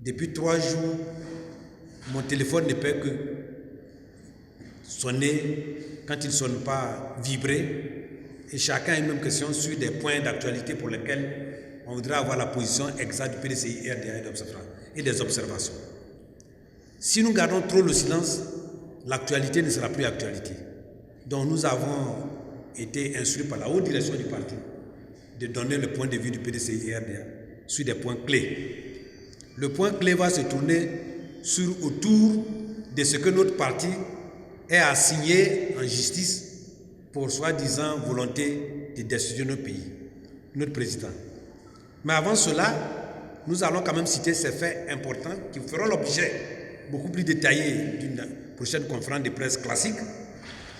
Depuis 3 jours, mon téléphone ne peut que sonner, quand il ne sonne pas, vibrer. Et chacun a une même question sur des points d'actualité pour lesquels on voudrait avoir la position exacte du PDCI, RDA et des observations. Si nous gardons trop le silence, l'actualité ne sera plus actualité. Donc nous avons été instruits par la haute direction du parti de donner le point de vue du PDCI et RDA sur des points clés. Le point clé va se tourner autour de ce que notre parti est assigné en justice pour soi-disant volonté de destituer notre pays, notre président. Mais avant cela, nous allons quand même citer ces faits importants qui feront l'objet beaucoup plus détaillé d'une prochaine conférence de presse classique.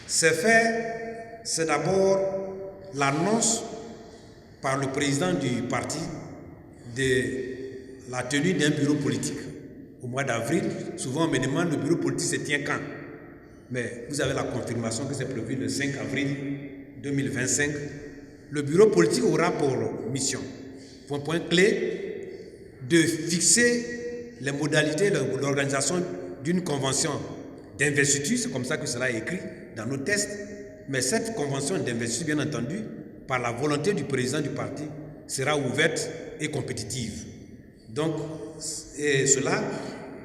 Ces faits, c'est d'abord l'annonce par le président du parti de la tenue d'un bureau politique au mois d'avril. Souvent on me demande le bureau politique se tient quand? Mais vous avez la confirmation que c'est prévu le 5 avril 2025. Le bureau politique aura pour mission, pour un point clé, de fixer les modalités de l'organisation d'une convention d'investiture. C'est comme ça que cela est écrit dans nos tests. Mais cette convention d'investiture, bien entendu, par la volonté du président du parti, sera ouverte et compétitive. Donc, cela,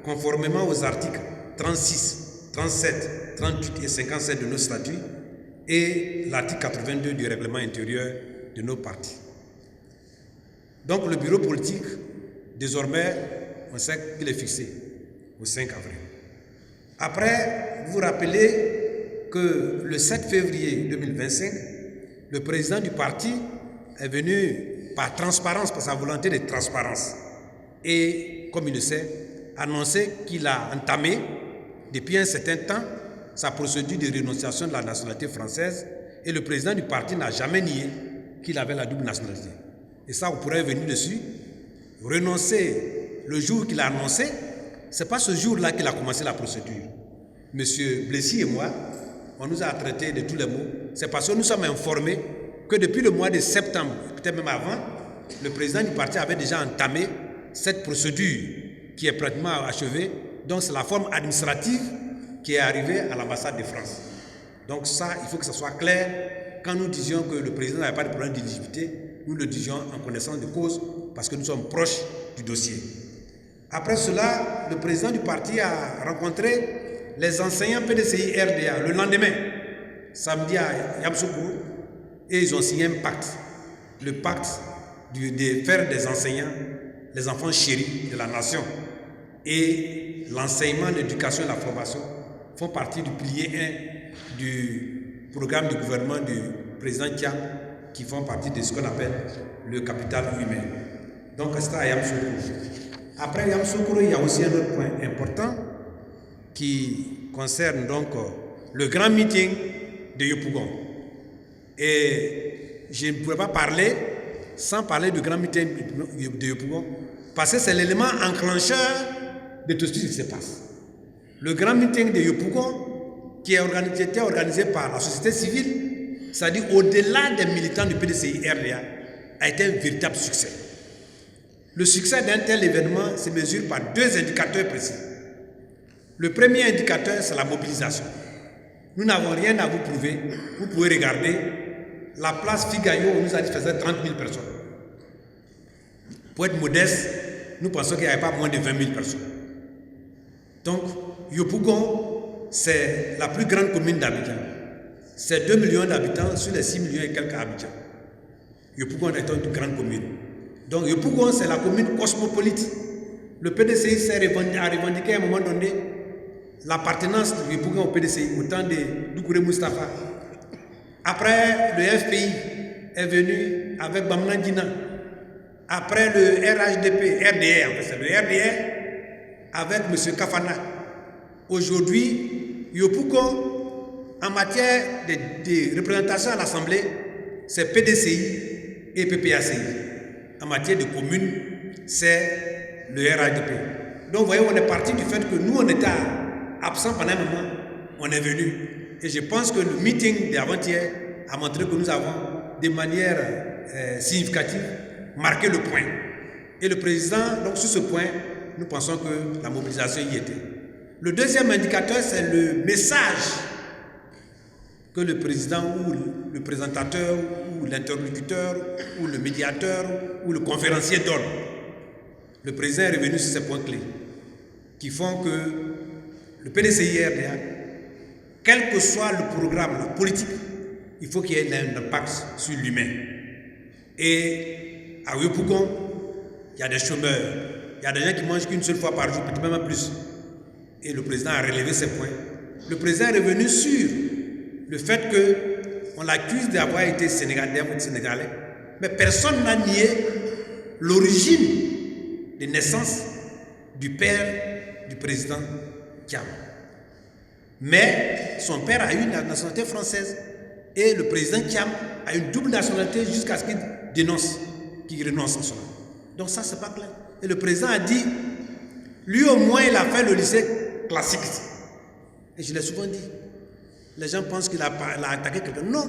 conformément aux articles 36, 37, 38 et 57 de nos statuts et l'article 82 du règlement intérieur de nos partis. Donc, le bureau politique, désormais, on sait qu'il est fixé au 5 avril. Après, vous vous rappelez que le 7 février 2025, le président du parti est venu par transparence, par sa volonté de transparence, et, comme il le sait, annoncer qu'il a entamé, depuis un certain temps, sa procédure de rénonciation de la nationalité française, et le président du parti n'a jamais nié qu'il avait la double nationalité. Et ça, vous pourrez venir dessus. Renoncer le jour qu'il a annoncé, ce n'est pas ce jour-là qu'il a commencé la procédure. Monsieur Blessy et moi, on nous a traités de tous les mots. C'est parce que nous sommes informés que depuis le mois de septembre, peut-être même avant, le président du parti avait déjà entamé cette procédure qui est pratiquement achevée. Donc c'est la forme administrative qui est arrivée à l'ambassade de France. Donc ça, il faut que ça soit clair. Quand nous disions que le président n'avait pas de problème d'éligibilité, nous le disions en connaissance de cause parce que nous sommes proches du dossier. Après cela, le président du parti a rencontré les enseignants PDCI RDA le lendemain, samedi à Yamoussoukro, et ils ont signé un pacte. Le pacte de faire des enseignants les enfants chéris de la nation. Et l'enseignement, l'éducation et la formation font partie du pilier 1 du programme du gouvernement du président Kia, qui font partie de ce qu'on appelle le capital humain. Donc, c'est à Yamoussoukro. Après Yamoussoukro, il y a aussi un autre point important qui concerne donc le grand meeting de Yopougon. Et je ne pouvais pas parler sans parler du grand meeting de Yopougon, parce que c'est l'élément enclencheur de tout ce qui se passe. Le grand meeting de Yopougon, qui était organisé par la société civile, c'est-à-dire au-delà des militants du PDCI RDA, a été un véritable succès. Le succès d'un tel événement se mesure par 2 indicateurs précis. Le premier indicateur, c'est la mobilisation. Nous n'avons rien à vous prouver. Vous pouvez regarder la place Figayo, où nous a dit qu'il faisait 30 000 personnes. Pour être modeste, nous pensons qu'il n'y avait pas moins de 20 000 personnes. Donc, Yopougon, c'est la plus grande commune d'Abidjan. C'est 2 millions d'habitants sur les 6 millions et quelques habitants. Yopougon est une grande commune. Donc, Yopougon, c'est la commune cosmopolite. Le PDCI a revendiqué à un moment donné l'appartenance de Yopougon au PDCI, au temps de Doucouré Moustapha. Après, le FPI est venu avec Bamna Dina. Après, le RHDP, RDR, en fait, c'est le RDR avec M. Kafana. Aujourd'hui, Yopougon, en matière de représentation à l'Assemblée, c'est PDCI et PPACI. En matière de communes, c'est le RHDP. Donc, vous voyez, on est parti du fait que nous, on était absents pendant un moment, on est venu. Et je pense que le meeting d'avant-hier a montré que nous avons, de manière significative, marqué le point. Et le président, donc sur ce point, nous pensons que la mobilisation y était. Le deuxième indicateur, c'est le message que le président ou le présentateur ou l'interlocuteur ou le médiateur ou le conférencier donne. Le président est revenu sur ces points clés qui font que le PDCI-RDA, quel que soit le programme, la politique, il faut qu'il y ait un impact sur l'humain. Et à Yopougon, il y a des chômeurs, il y a des gens qui mangent qu'une seule fois par jour, peut-être même plus. Et le président a relevé ces points. Le président est revenu sur le fait qu'on l'accuse d'avoir été sénégalais, mais personne n'a nié l'origine de naissance du père du président Thiam. Mais son père a eu la nationalité française et le président Thiam a une double nationalité jusqu'à ce qu'il dénonce, qu'il renonce à cela. Donc ça, c'est pas clair. Et le président a dit, lui au moins, il a fait le lycée classique. Et je l'ai souvent dit. Les gens pensent qu'il a attaqué quelqu'un. Non.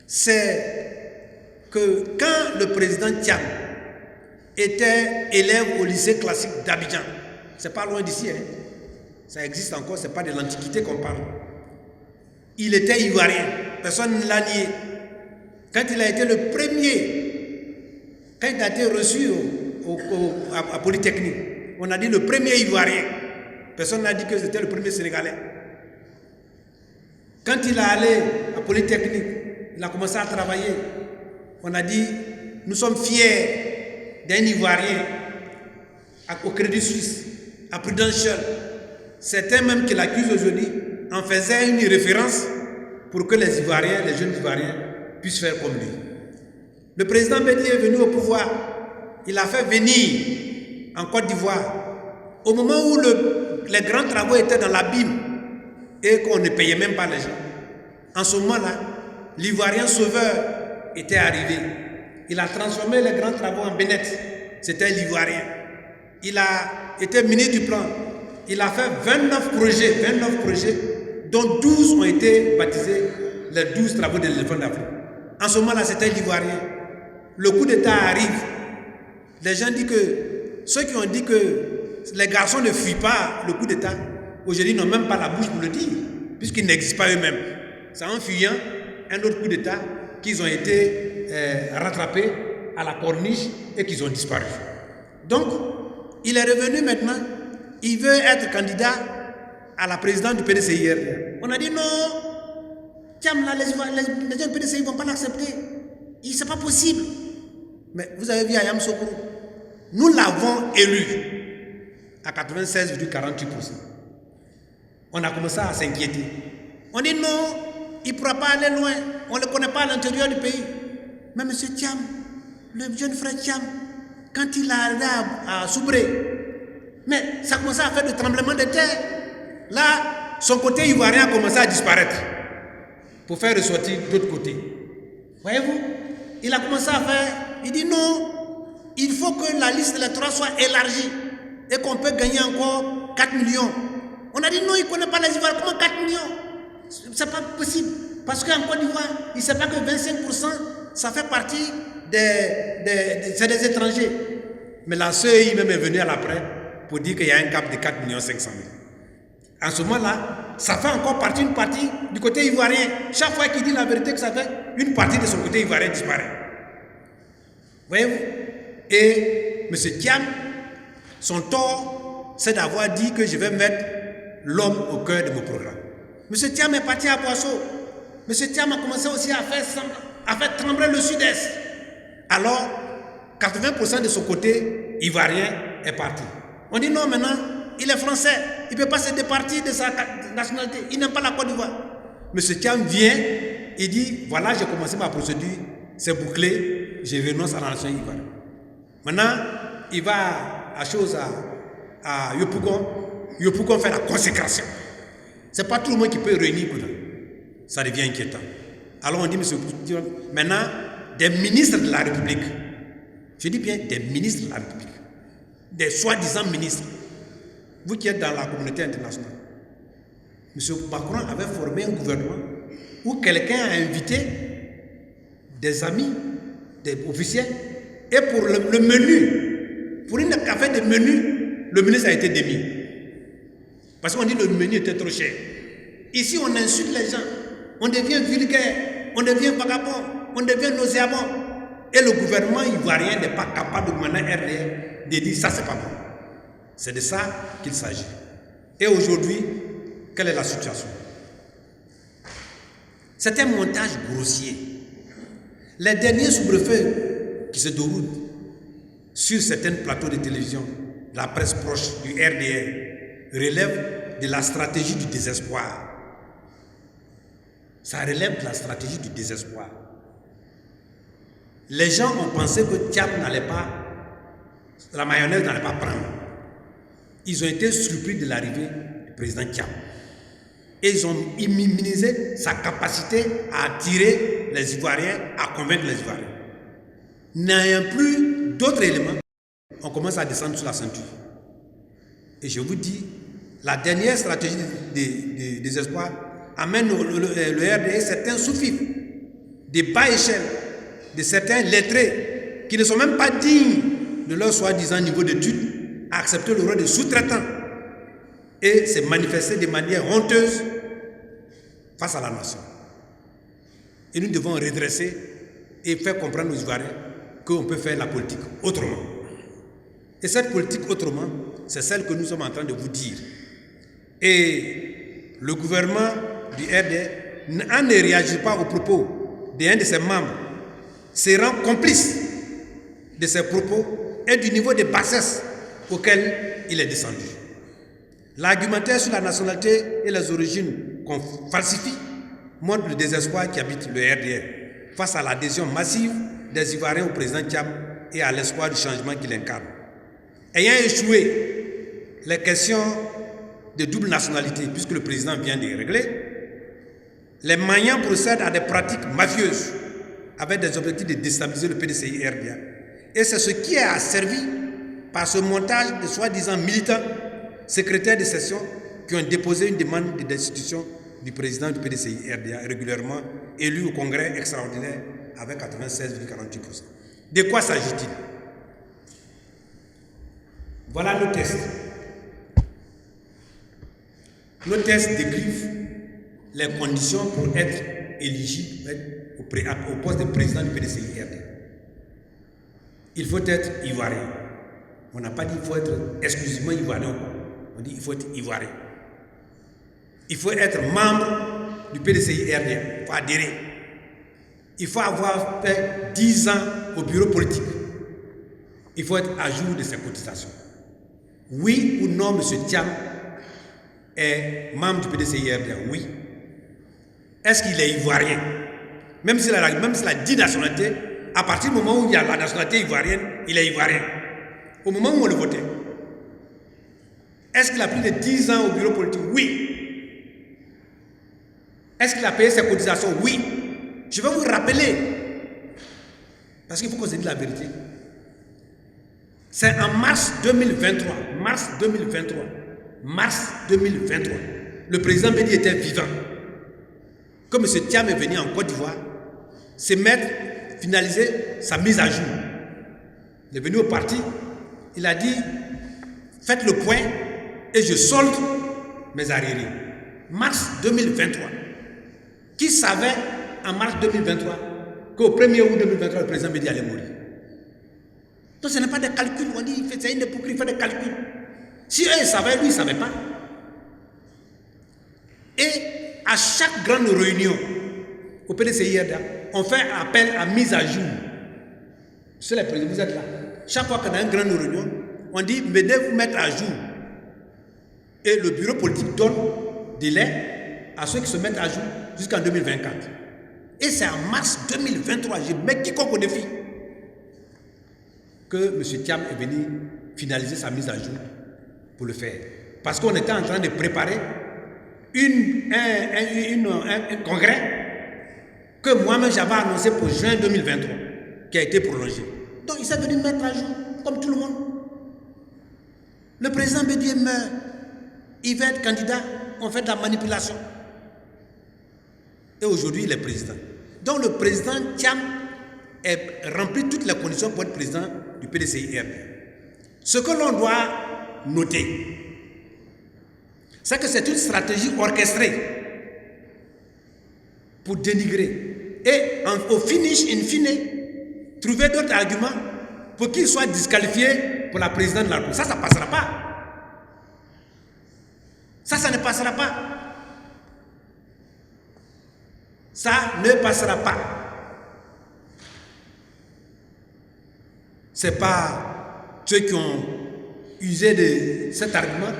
C'est que quand le président Thiam était élève au lycée classique d'Abidjan, c'est pas loin d'ici, hein. Ça existe encore, c'est pas de l'Antiquité qu'on parle. Il était ivoirien, personne ne l'a nié. Quand il a été le premier, quand il a été reçu à Polytechnique, on a dit le premier ivoirien. Personne n'a dit que c'était le premier Sénégalais. Quand il est allé à Polytechnique, il a commencé à travailler. On a dit, nous sommes fiers d'un Ivoirien au Crédit Suisse, à Prudential. Certains même qui l'accusent aujourd'hui en faisaient une référence pour que les Ivoiriens, les jeunes Ivoiriens, puissent faire comme lui. Le président Bédi est venu au pouvoir. Il a fait venir en Côte d'Ivoire. Au moment où les grands travaux étaient dans l'abîme et qu'on ne payait même pas les gens. En ce moment-là, l'Ivoirien sauveur était arrivé. Il a transformé les grands travaux en Bénette. C'était l'Ivoirien. Il a été ministre du plan. Il a fait 29 projets, dont 12 ont été baptisés les 12 travaux de l'éléphant d'Afrique. En ce moment-là, c'était l'Ivoirien. Le coup d'État arrive. Les gens disent que ceux qui ont dit que les garçons ne fuient pas le coup d'État, aujourd'hui n'ont même pas la bouche pour le dire, puisqu'ils n'existent pas eux-mêmes. C'est en fuyant un autre coup d'État qu'ils ont été rattrapés à la corniche et qu'ils ont disparu. Donc, il est revenu maintenant, il veut être candidat à la présidence du PDCI. On a dit non, Thiam, là, les gens du PDCI ne vont pas l'accepter. C'est pas possible. Mais vous avez vu Ayam Sokoro, nous l'avons élu à 96,48%. On a commencé à s'inquiéter. On dit non, il ne pourra pas aller loin. On ne le connaît pas à l'intérieur du pays. Mais M. Thiam, le jeune frère Thiam, quand il est arrivé à Soubré, mais ça a commencé à faire des tremblements de terre. Là, son côté ivoirien a commencé à disparaître pour faire ressortir d'autres côtés. Voyez-vous, il a commencé à faire, il dit non, il faut que la liste électorale soit élargie et qu'on peut gagner encore 4 millions. On a dit non, il ne connaît pas les Ivoiriens, comment 4 millions? C'est pas possible. Parce qu'en Côte d'Ivoire, il ne sait pas que 25%, ça fait partie c'est des étrangers. Mais la CEI même est venue à l'après pour dire qu'il y a un cap de 4 500 000. En ce moment-là, ça fait encore une partie du côté ivoirien. Chaque fois qu'il dit la vérité, que ça fait, une partie de son côté ivoirien disparaît. Voyez-vous? Et M. Thiam, son tort, c'est d'avoir dit que je vais mettre l'homme au cœur de mon programme. M. Thiam est parti à Boisseau. M. Thiam a commencé aussi à faire trembler le sud-est. Alors, 80% de son côté ivoirien est parti. On dit non, maintenant, il est français. Il ne peut pas se départir de sa nationalité. Il n'aime pas la Côte d'Ivoire. M. Thiam vient, il dit, voilà, j'ai commencé ma procédure, c'est bouclé, je renonce à la nation ivoirienne. Maintenant, il va à Yopougon. Yopougon fait la consécration. Ce n'est pas tout le monde qui peut réunir. Ça devient inquiétant. Alors on dit, monsieur, maintenant, des ministres de la République, je dis bien des ministres de la République, des soi-disant ministres, vous qui êtes dans la communauté internationale, monsieur Macron avait formé un gouvernement où quelqu'un a invité des amis, des officiels, et pour le menu, pour une affaire de menu, le ministre a été démis. Parce qu'on dit que le menu était trop cher. Ici, on insulte les gens, on devient vulgaire, on devient vagabond, on devient nauséabond. Et le gouvernement ivoirien n'est pas capable de demander à RDR de dire ça, c'est pas bon. C'est de ça qu'il s'agit. Et aujourd'hui, quelle est la situation? C'est un montage grossier. Les derniers soubresauts qui se déroulent sur certains plateaux de télévision, la presse proche du RDR, relèvent de la stratégie du désespoir. Ça relève de la stratégie du désespoir. Les gens ont pensé que Thiam n'allait pas, la mayonnaise n'allait pas prendre. Ils ont été surpris de l'arrivée du président Thiam. Et ils ont minimisé sa capacité à attirer les Ivoiriens, à convaincre les Ivoiriens. N'ayant plus d'autres éléments, on commence à descendre sur la ceinture. Et je vous dis, la dernière stratégie de désespoir amène le RDR certains sous-fifs, des bas échelles, de certains lettrés qui ne sont même pas dignes de leur soi-disant niveau d'études à accepter le rôle de sous-traitant et se manifester de manière honteuse face à la nation. Et nous devons redresser et faire comprendre aux Ivoiriens qu'on peut faire la politique autrement. Et cette politique autrement, c'est celle que nous sommes en train de vous dire. Et le gouvernement du RDR ne réagit pas aux propos d'un de ses membres, se rend complice de ses propos et du niveau de bassesse auquel il est descendu. L'argumentaire sur la nationalité et les origines qu'on falsifie montre le désespoir qui habite le RDR face à l'adhésion massive des Ivoiriens au président Thiam et à l'espoir du changement qu'il incarne. Ayant échoué les questions de double nationalité, puisque le président vient de les régler, les Maliens procèdent à des pratiques mafieuses avec des objectifs de déstabiliser le PDCI-RDA. Et c'est ce qui est asservi par ce montage de soi-disant militants, secrétaires de session, qui ont déposé une demande de destitution du président du PDCI-RDA, régulièrement élu au congrès extraordinaire avec 96,48%. De quoi s'agit-il? Voilà nos tests. Nos tests décrivent les conditions pour être éligible au poste de président du PDCI-RDA. Il faut être ivoirien. On n'a pas dit qu'il faut être exclusivement ivoirien. On dit qu'il faut être ivoirien. Il faut être membre du PDCI-RDA. Il faut adhérer. Il faut avoir fait 10 ans au bureau politique. Il faut être à jour de ses cotisations. Oui ou non, M. Thiam est membre du PDCI-RDA? Oui. Est-ce qu'il est ivoirien? Même s'il a 10 nationalités, à partir du moment où il y a la nationalité ivoirienne, il est ivoirien. Au moment où on le votait. Est-ce qu'il a plus de 10 ans au bureau politique? Oui. Est-ce qu'il a payé ses cotisations? Oui. Je vais vous rappeler, parce qu'il faut qu'on se dise la vérité. C'est en mars 2023, le président Bédi était vivant, que M. Thiam est venu en Côte d'Ivoire se mettre, finaliser sa mise à jour. Il est venu au parti, il a dit, faites le point et je solde mes arriérés. Mars 2023. Qui savait en mars 2023 qu'au 1er août 2023, le président Bédi allait mourir? Donc ce n'est pas des calculs, on dit, c'est une hypocrisie, il fait des calculs. Si eux ils savaient, lui il ne savait pas. Et à chaque grande réunion au PDCI-RDA, on fait appel à mise à jour. Monsieur le président, vous êtes là. Chaque fois qu'on a une grande réunion, on dit, venez vous mettre à jour. Et le bureau politique donne délai à ceux qui se mettent à jour jusqu'en 2024. Et c'est en mars 2023, je mets quiconque au défi, que M. Thiam est venu finaliser sa mise à jour pour le faire. Parce qu'on était en train de préparer un congrès que moi-même j'avais annoncé pour juin 2023, qui a été prolongé. Donc il s'est venu mettre à jour, comme tout le monde. Le président Bédi meurt, il va être candidat, on fait de la manipulation. Et aujourd'hui, il est président. Donc le président Thiam remplit toutes les conditions pour être président du PDCI-RDA. Ce que l'on doit noter, c'est que c'est une stratégie orchestrée pour dénigrer et au finish, in fine, trouver d'autres arguments pour qu'il soit disqualifié pour la présidence de la République. Ça ne passera pas. Ça ne passera pas. Ça ne passera pas. Ce n'est pas ceux qui ont usé de cet argument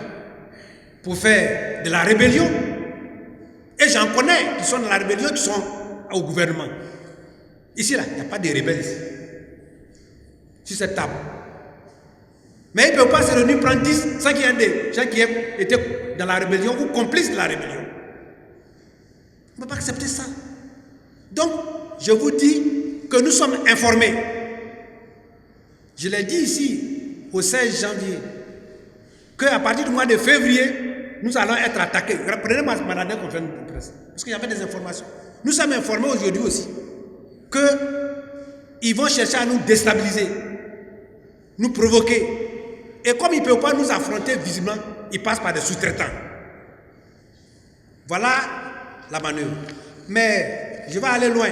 pour faire de la rébellion. Et j'en connais qui sont dans la rébellion, qui sont au gouvernement. Ici, là, il n'y a pas de rebelles ici. Sur cette table. Mais ils ne peuvent pas se réunir prendre 10 sans qu'il y ait des gens qui étaient dans la rébellion ou complices de la rébellion. On ne peut pas accepter ça. Donc, je vous dis que nous sommes informés. Je l'ai dit ici, au 16 janvier, qu'à partir du mois de février, nous allons être attaqués. Prenez ma dernière conférence de presse. Parce qu'il y avait des informations. Nous sommes informés aujourd'hui aussi qu'ils vont chercher à nous déstabiliser, nous provoquer. Et comme ils ne peuvent pas nous affronter visiblement, ils passent par des sous-traitants. Voilà la manœuvre. Mais je vais aller loin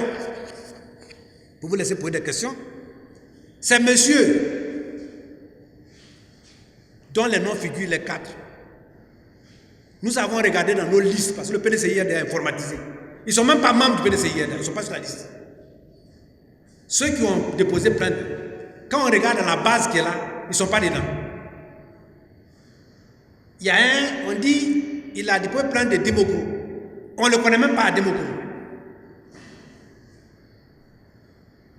pour vous laisser poser des questions. Ces messieurs dont les noms figurent les 4. Nous avons regardé dans nos listes, parce que le PDCIRD est informatisé. Ils ne sont même pas membres du PDCIRD, ils ne sont pas sur la liste. Ceux qui ont déposé plainte, quand on regarde la base qui est là, ils ne sont pas dedans. Il y a un, on dit, il a déposé plainte de Demoko. On ne le connaît même pas à Demoko.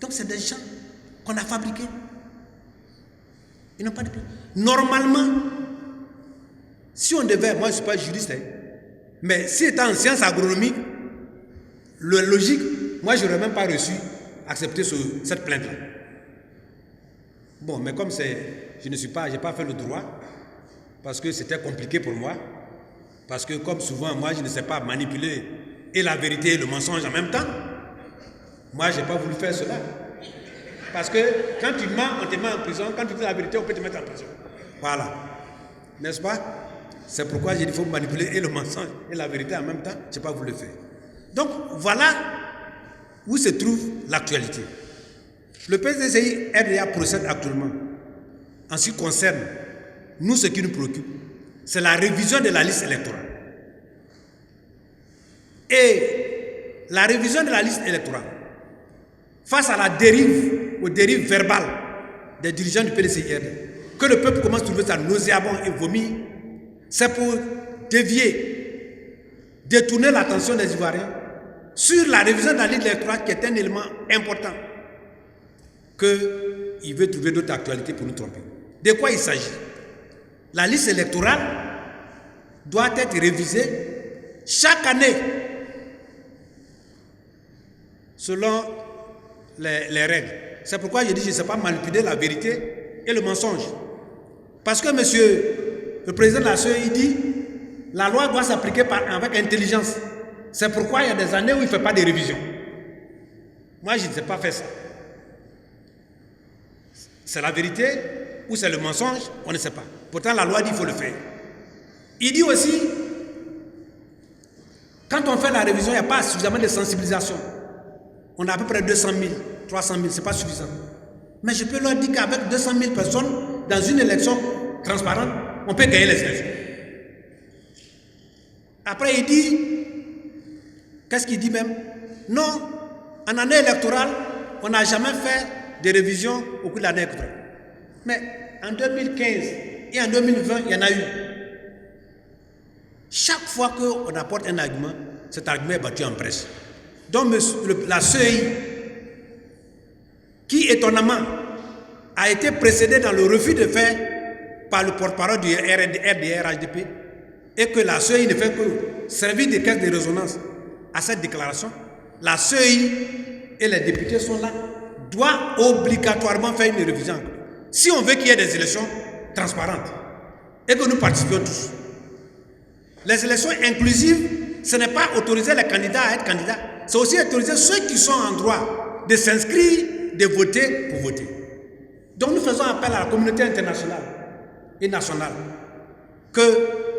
Donc c'est des gens qu'on a fabriqués. Ils n'ont pas de plainte. Normalement, si on devait, moi je ne suis pas juriste, mais si étant en sciences agronomiques, le logique, moi je n'aurais même pas reçu, accepté cette plainte-là. Bon, mais comme je n'ai pas fait le droit, parce que c'était compliqué pour moi, parce que comme souvent, moi je ne sais pas manipuler et la vérité et le mensonge en même temps, moi je n'ai pas voulu faire cela. Parce que quand tu mens, on te met en prison, quand tu dis la vérité, on peut te mettre en prison. Voilà. N'est-ce pas? C'est pourquoi j'ai dit qu'il faut manipuler et le mensonge et la vérité en même temps. Je n'ai pas voulu le faire. Donc, voilà où se trouve l'actualité. Le PDCI RDA procède actuellement. En ce qui concerne, nous, ce qui nous préoccupe, c'est la révision de la liste électorale. Et la révision de la liste électorale, face à la dérive, aux dérives verbales des dirigeants du PDCI RDA, que le peuple commence à trouver ça nauséabond et vomir, c'est pour détourner l'attention des Ivoiriens sur la révision de la liste électorale qui est un élément important qu'il veut trouver d'autres actualités pour nous tromper. De quoi il s'agit? La liste électorale doit être révisée chaque année selon les règles. C'est pourquoi je dis que je ne sais pas manipuler la vérité et le mensonge. Parce que monsieur le président de la CEI dit la loi doit s'appliquer avec intelligence. C'est pourquoi il y a des années où il ne fait pas de révision. Moi, je ne sais pas faire ça. C'est la vérité ou c'est le mensonge, on ne sait pas. Pourtant, la loi dit qu'il faut le faire. Il dit aussi, quand on fait la révision, il n'y a pas suffisamment de sensibilisation. On a à peu près 200 000, 300 000, ce n'est pas suffisant. Mais je peux leur dire qu'avec 200 000 personnes, dans une élection transparente, on peut gagner les élections. Après, il dit, qu'est-ce qu'il dit même? Non, en année électorale, on n'a jamais fait de révision au cours de l'année électorale. Mais en 2015 et en 2020, il y en a eu. Chaque fois qu'on apporte un argument, cet argument est battu en brèche. Donc la CEI, qui étonnamment a été précédée dans le refus de faire par le porte-parole du RDR-HDP, et que la CEI ne fait que servir de caisse de résonance à cette déclaration, la CEI et les députés sont là, doit obligatoirement faire une révision. Si on veut qu'il y ait des élections transparentes et que nous participions tous. Les élections inclusives, ce n'est pas autoriser les candidats à être candidats, c'est aussi autoriser ceux qui sont en droit de s'inscrire, de voter pour voter. Donc nous faisons appel à la communauté internationale et nationale que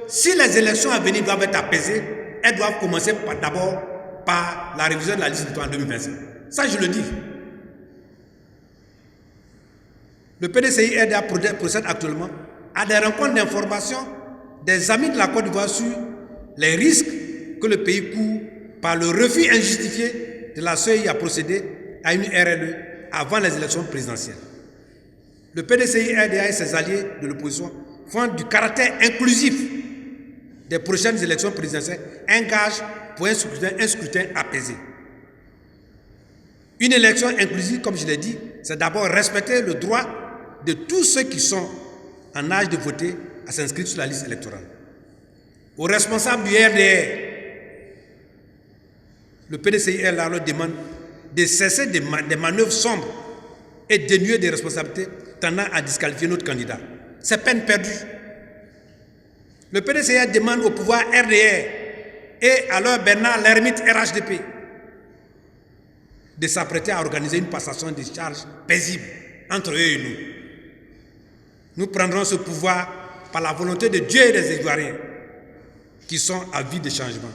si les élections à venir doivent être apaisées, elles doivent commencer d'abord par la révision de la liste électorale en 2025. Ça, je le dis. Le PDCI-RDA procède actuellement à des rencontres d'information des amis de la Côte d'Ivoire sur les risques que le pays court par le refus injustifié de la CEI à procéder à une RLE avant les élections présidentielles. Le PDCI-RDA et ses alliés de l'opposition font du caractère inclusif des prochaines élections présidentielles un gage pour un scrutin apaisé. Une élection inclusive, comme je l'ai dit, c'est d'abord respecter le droit de tous ceux qui sont en âge de voter à s'inscrire sur la liste électorale. Aux responsables du RDR, le PDCI leur demande de cesser des manœuvres sombres et dénuées de responsabilités tendant à disqualifier notre candidat. C'est peine perdue. Le PDCI demande au pouvoir RDR et alors Bernard Lhermitte RHDP de s'apprêter à organiser une passation de charges paisible entre eux et nous. Nous prendrons ce pouvoir par la volonté de Dieu et des Ivoiriens qui sont avides de changement.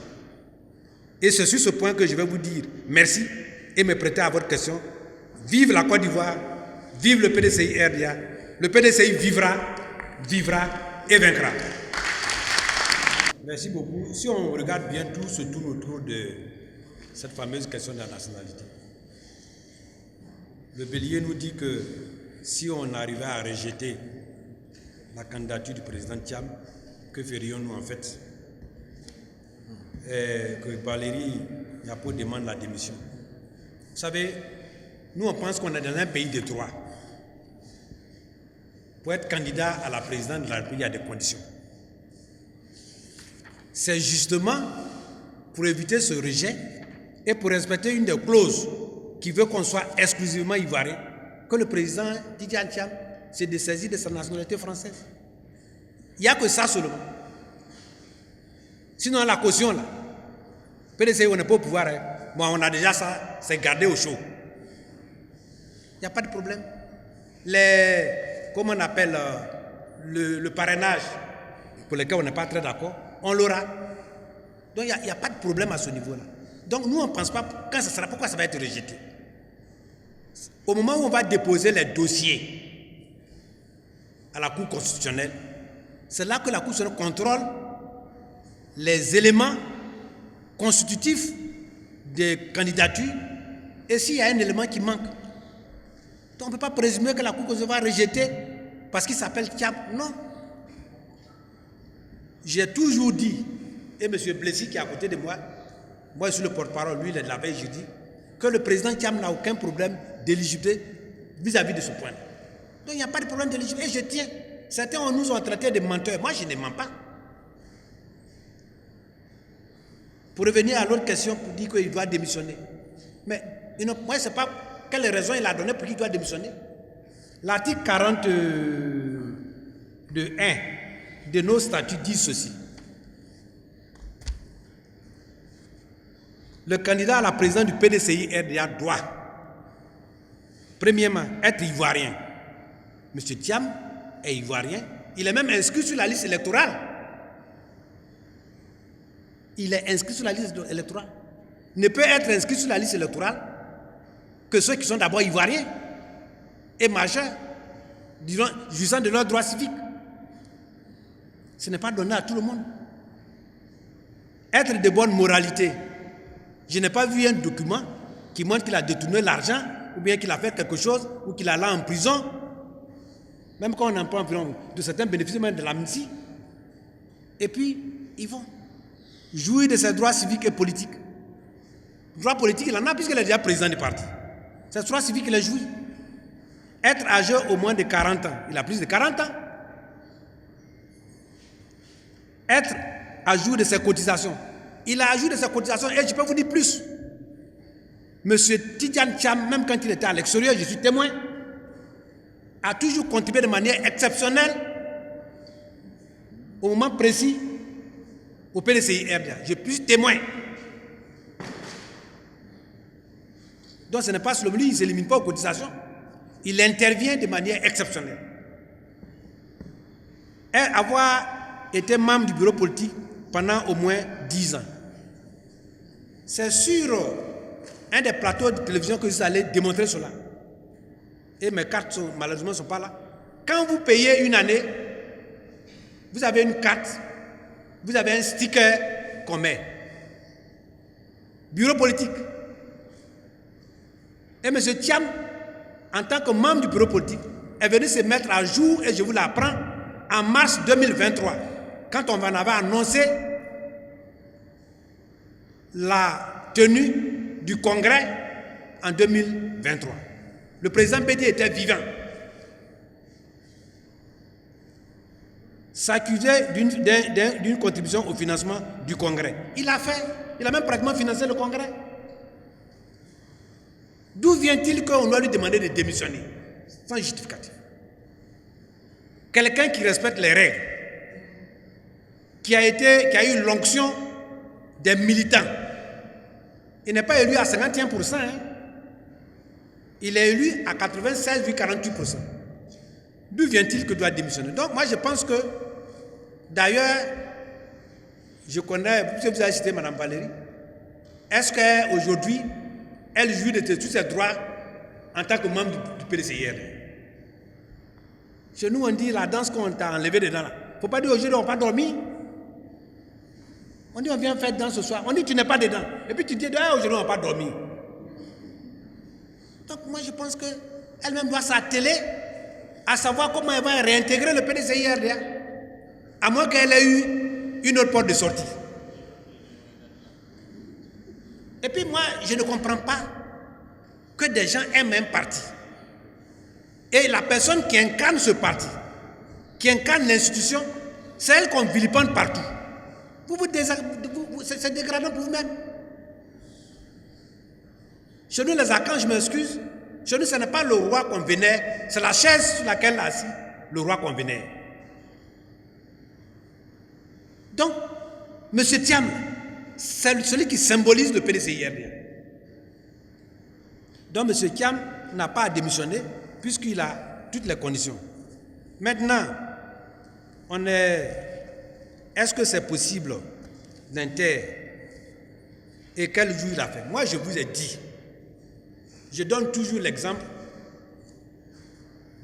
Et c'est sur ce point que je vais vous dire merci et me prêter à votre question. Vive la Côte d'Ivoire, vive le PDCI-RDA. Le PDCI vivra, vivra et vaincra. Merci beaucoup. Si on regarde bien, tout se tourne autour de cette fameuse question de la nationalité. Le bélier nous dit que si on arrivait à rejeter la candidature du président Thiam, que ferions-nous en fait? Et que Valérie Yapo demande la démission. Vous savez, nous on pense qu'on est dans un pays de droit. Pour être candidat à la présidence de la République, il y a des conditions. C'est justement pour éviter ce rejet et pour respecter une des clauses qui veut qu'on soit exclusivement ivoirien que le président Tidjane Thiam s'est dessaisi de sa nationalité française. Il n'y a que ça seulement. Sinon, la caution, là, PDCI, on n'est pas au pouvoir. Hein. Bon, on a déjà ça, c'est gardé au chaud. Il n'y a pas de problème. Comment on appelle le parrainage, pour lequel on n'est pas très d'accord, on l'aura. Donc, il n'y a pas de problème à ce niveau-là. Donc, nous, on ne pense pas quand ça sera, pourquoi ça va être rejeté. Au moment où on va déposer les dossiers à la Cour constitutionnelle, c'est là que la Cour constitutionnelle contrôle les éléments constitutifs des candidatures et s'il y a un élément qui manque. Donc on ne peut pas présumer que la Cour constitutionnelle va rejeter parce qu'il s'appelle Thiam. Non. J'ai toujours dit, et M. Blessy qui est à côté de moi, moi je suis le porte-parole, lui il est de la veille, je dis, que le président Thiam n'a aucun problème d'éligibilité vis-à-vis de ce point-là. Donc il n'y a pas de problème d'éligibilité et je tiens. Certains nous ont traités de menteurs. Moi je ne mens pas. Pour revenir à l'autre question, pour dire qu'il doit démissionner. Mais moi, je ne sais pas quelle raison il a donné pour qu'il doit démissionner. L'article 40 de 1 de nos statuts dit ceci. Le candidat à la présidence du PDCI-RDA doit, premièrement, être ivoirien. M. Thiam est ivoirien. Il est même inscrit sur la liste électorale. Il est inscrit sur la liste électorale. Ne peut être inscrit sur la liste électorale que ceux qui sont d'abord ivoiriens et majeurs, jouissant de leurs droits civiques. Ce n'est pas donné à tout le monde. Être de bonne moralité. Je n'ai pas vu un document qui montre qu'il a détourné l'argent ou bien qu'il a fait quelque chose ou qu'il allait en prison. Même quand on en prend de certains bénéfices, même de l'amnistie. Et puis, ils vont jouir de ses droits civiques et politiques. Droits politiques, il en a puisqu'il est déjà président du parti. Ses droits civiques, il les jouit. Être âgé au moins de 40 ans, il a plus de 40 ans. Être à jour de ses cotisations. Il a à jour de ses cotisations et je peux vous dire plus. Monsieur Tidjane Thiam, même quand il était à l'extérieur, je suis témoin, a toujours contribué de manière exceptionnelle au moment précis au PDCI-RDA. Je suis témoin. Donc ce n'est pas seulement lui, il ne s'élimine pas aux cotisations. Il intervient de manière exceptionnelle. avoir été membre du bureau politique pendant au moins 10 ans. C'est sur un des plateaux de télévision que je suis allé démontrer cela. Et mes cartes malheureusement ne sont pas là. Quand vous payez une année, vous avez une carte, vous avez un sticker qu'on met. Bureau politique. Et M. Thiam, en tant que membre du bureau politique, est venu se mettre à jour, et je vous l'apprends, en mars 2023, quand on en avait annoncé la tenue du congrès en 2023. Le président Bédié était vivant. S'accusait d'une contribution au financement du congrès. Il a fait, il a même pratiquement financé le congrès. D'où vient-il qu'on doit lui demander de démissionner sans justificatif? Quelqu'un qui respecte les règles, qui a eu l'onction des militants. Il n'est pas élu à 51%, hein. Il est élu à 96,48%. D'où vient-il que doit démissionner? Donc moi je pense que, d'ailleurs, je connais, vous avez cité Mme Valérie, est-ce qu'aujourd'hui, elle jouit de tous ses droits en tant que membre du PDCIR? Chez nous, on dit la danse qu'on t'a enlevé dedans. Il ne faut pas dire aujourd'hui on n'a pas dormi. On dit on vient faire danse ce soir. On dit tu n'es pas dedans. Et puis tu dis aujourd'hui on n'a pas dormi. Donc moi je pense qu'elle-même doit s'atteler à savoir comment elle va réintégrer le PDCIR, à moins qu'elle ait eu une autre porte de sortie. Et puis moi, je ne comprends pas que des gens aiment un parti. Et la personne qui incarne ce parti, qui incarne l'institution, c'est elle qu'on vilipende partout. C'est dégradant pour vous-même. Chez nous, les archanges, je m'excuse, chez nous, ce n'est pas le roi qu'on vénère, c'est la chaise sur laquelle il est assis, le roi qu'on vénère. Donc, M. Thiam, c'est celui qui symbolise le PDCIR. Donc, M. Thiam n'a pas à démissionner puisqu'il a toutes les conditions. Maintenant, est-ce que c'est possible l'Inter et quel jour il a fait? Moi, je vous ai dit, je donne toujours l'exemple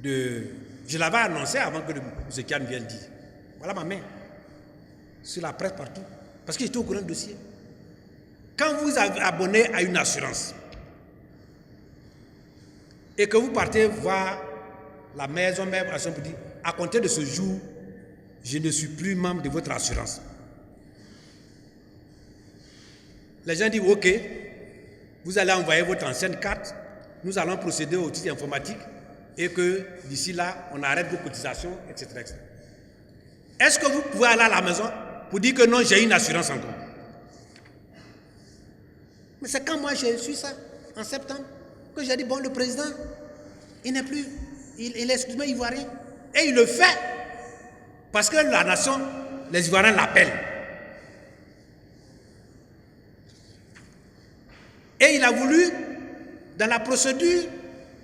de... Je l'avais annoncé avant que M. Thiam vienne dire. Voilà ma main. Sur la presse partout. Parce que j'étais au courant du dossier. Quand vous avez abonné à une assurance et que vous partez voir la maison même pour dire, à compter de ce jour, je ne suis plus membre de votre assurance. Les gens disent, ok, vous allez envoyer votre ancienne carte, nous allons procéder au titre informatique et que d'ici là, on arrête vos cotisations, etc. etc. Est-ce que vous pouvez aller à la maison pour dire que non, j'ai une assurance encore? Mais c'est quand moi j'ai su ça, en septembre, que j'ai dit, bon, le président, il n'est plus, il est exclusivement ivoirien. Et il le fait parce que la nation, les Ivoiriens l'appellent. Et il a voulu, dans la procédure,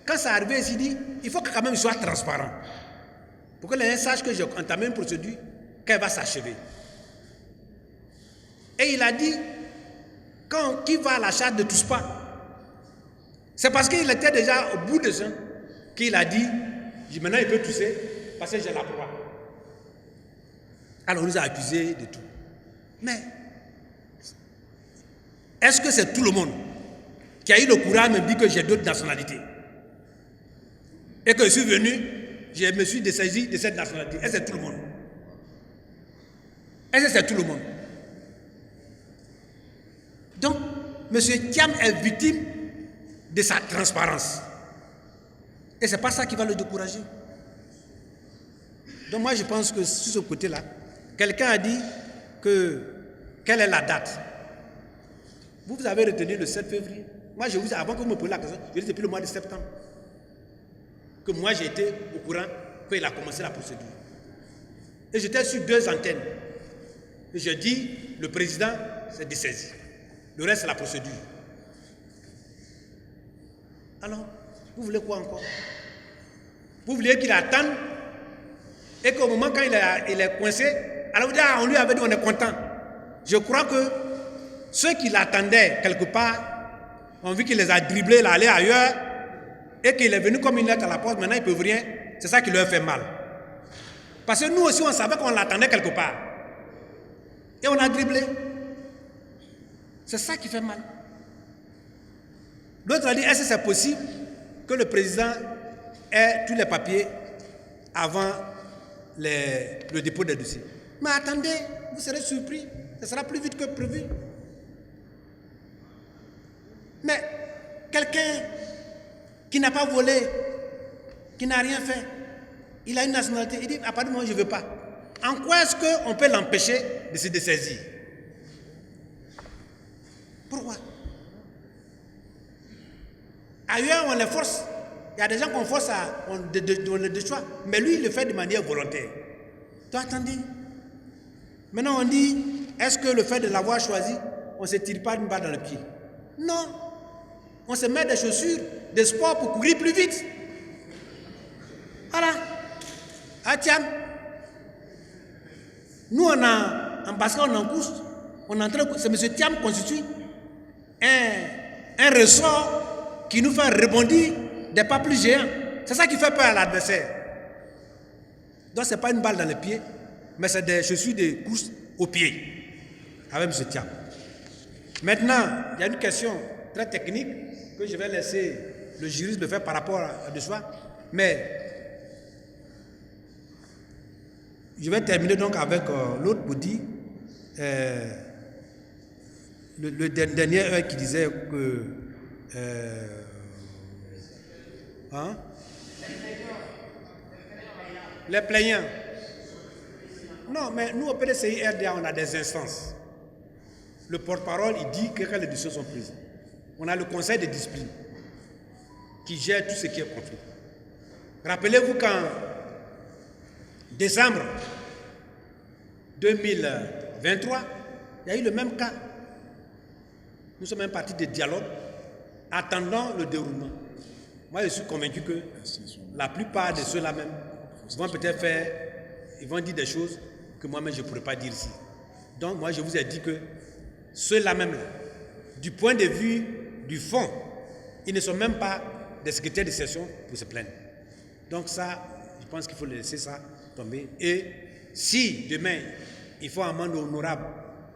quand ça arrivait, il s'est dit, il faut que quand même il soit transparent. Pour que les gens sachent que j'ai entamé une procédure, qu'elle va s'achever. Et il a dit, qui va à la charge de tous pas, c'est parce qu'il était déjà au bout de ça qu'il a dit, maintenant il peut tousser parce que j'ai la loi. Alors on nous a accusés de tout. Mais est-ce que c'est tout le monde qui a eu le courage de me dire que j'ai d'autres nationalités et que je suis venu, je me suis dessaisi de cette nationalité? Est-ce que c'est tout le monde? Est-ce que c'est tout le monde? Donc, M. Thiam est victime de sa transparence. Et ce n'est pas ça qui va le décourager. Donc moi, je pense que sur ce côté-là, quelqu'un a dit quelle est la date? Vous avez retenu le 7 février. Moi, je vous ai, avant que vous me posiez la question, je dis depuis le mois de septembre que moi, j'ai été au courant qu'il a commencé la procédure. Et j'étais sur 2 antennes. Et je dis, le président s'est dessaisi. Le reste, c'est la procédure. Alors, vous voulez quoi encore? Vous voulez qu'il attende et qu'au moment quand il est coincé, alors on lui avait dit on est content. Je crois que ceux qui l'attendaient quelque part ont vu qu'il les a dribblés, il allait ailleurs, et qu'il est venu comme une lettre à la poste, maintenant ils ne peuvent rien. C'est ça qui leur fait mal. Parce que nous aussi on savait qu'on l'attendait quelque part. Et on a dribblé. C'est ça qui fait mal. L'autre a dit, est-ce que c'est possible que le président ait tous les papiers avant le dépôt des dossiers? Mais attendez, vous serez surpris. Ce sera plus vite que prévu. Mais quelqu'un qui n'a pas volé, qui n'a rien fait, il a une nationalité, il dit, à partir du moment où je ne veux pas. En quoi est-ce qu'on peut l'empêcher de se dessaisir? Pourquoi? Ailleurs, on les force. Il y a des gens qu'on force on le choix. Mais lui, il le fait de manière volontaire. Donc, attendez. Maintenant, on dit, est-ce que le fait de l'avoir choisi, on ne se tire pas une balle dans le pied? Non. On se met des chaussures de sport pour courir plus vite. Voilà. Ah tiens. Nous, on a, en basket, on est en course. On est en train de, c'est M. Thiam constitue un ressort qui nous fait rebondir des pas plus géants. C'est ça qui fait peur à l'adversaire. Donc, ce n'est pas une balle dans le pied, mais c'est des chaussures de course au pied. Avec M. Thiam. Maintenant, il y a une question très technique que je vais laisser le juriste le faire par rapport à de soi. Mais je vais terminer donc avec l'autre pour dire le dernier heure qui disait que les plaignants. Non, mais nous au PDCI RDA, on a des instances. Le porte-parole, il dit que quand les décisions sont prises, on a le conseil de discipline qui gère tout ce qui est conflit. Rappelez-vous qu'en décembre 2023, il y a eu le même cas. Nous sommes un parti de dialogue attendant le déroulement. Moi, je suis convaincu que la plupart de ceux-là même vont peut-être faire, ils vont dire des choses que moi-même je ne pourrais pas dire ici. Donc, moi, je vous ai dit que ceux-là même, du point de vue du fond, ils ne sont même pas des secrétaires de session pour se plaindre. Donc ça, je pense qu'il faut laisser ça tomber. Et si demain, il faut amende honorable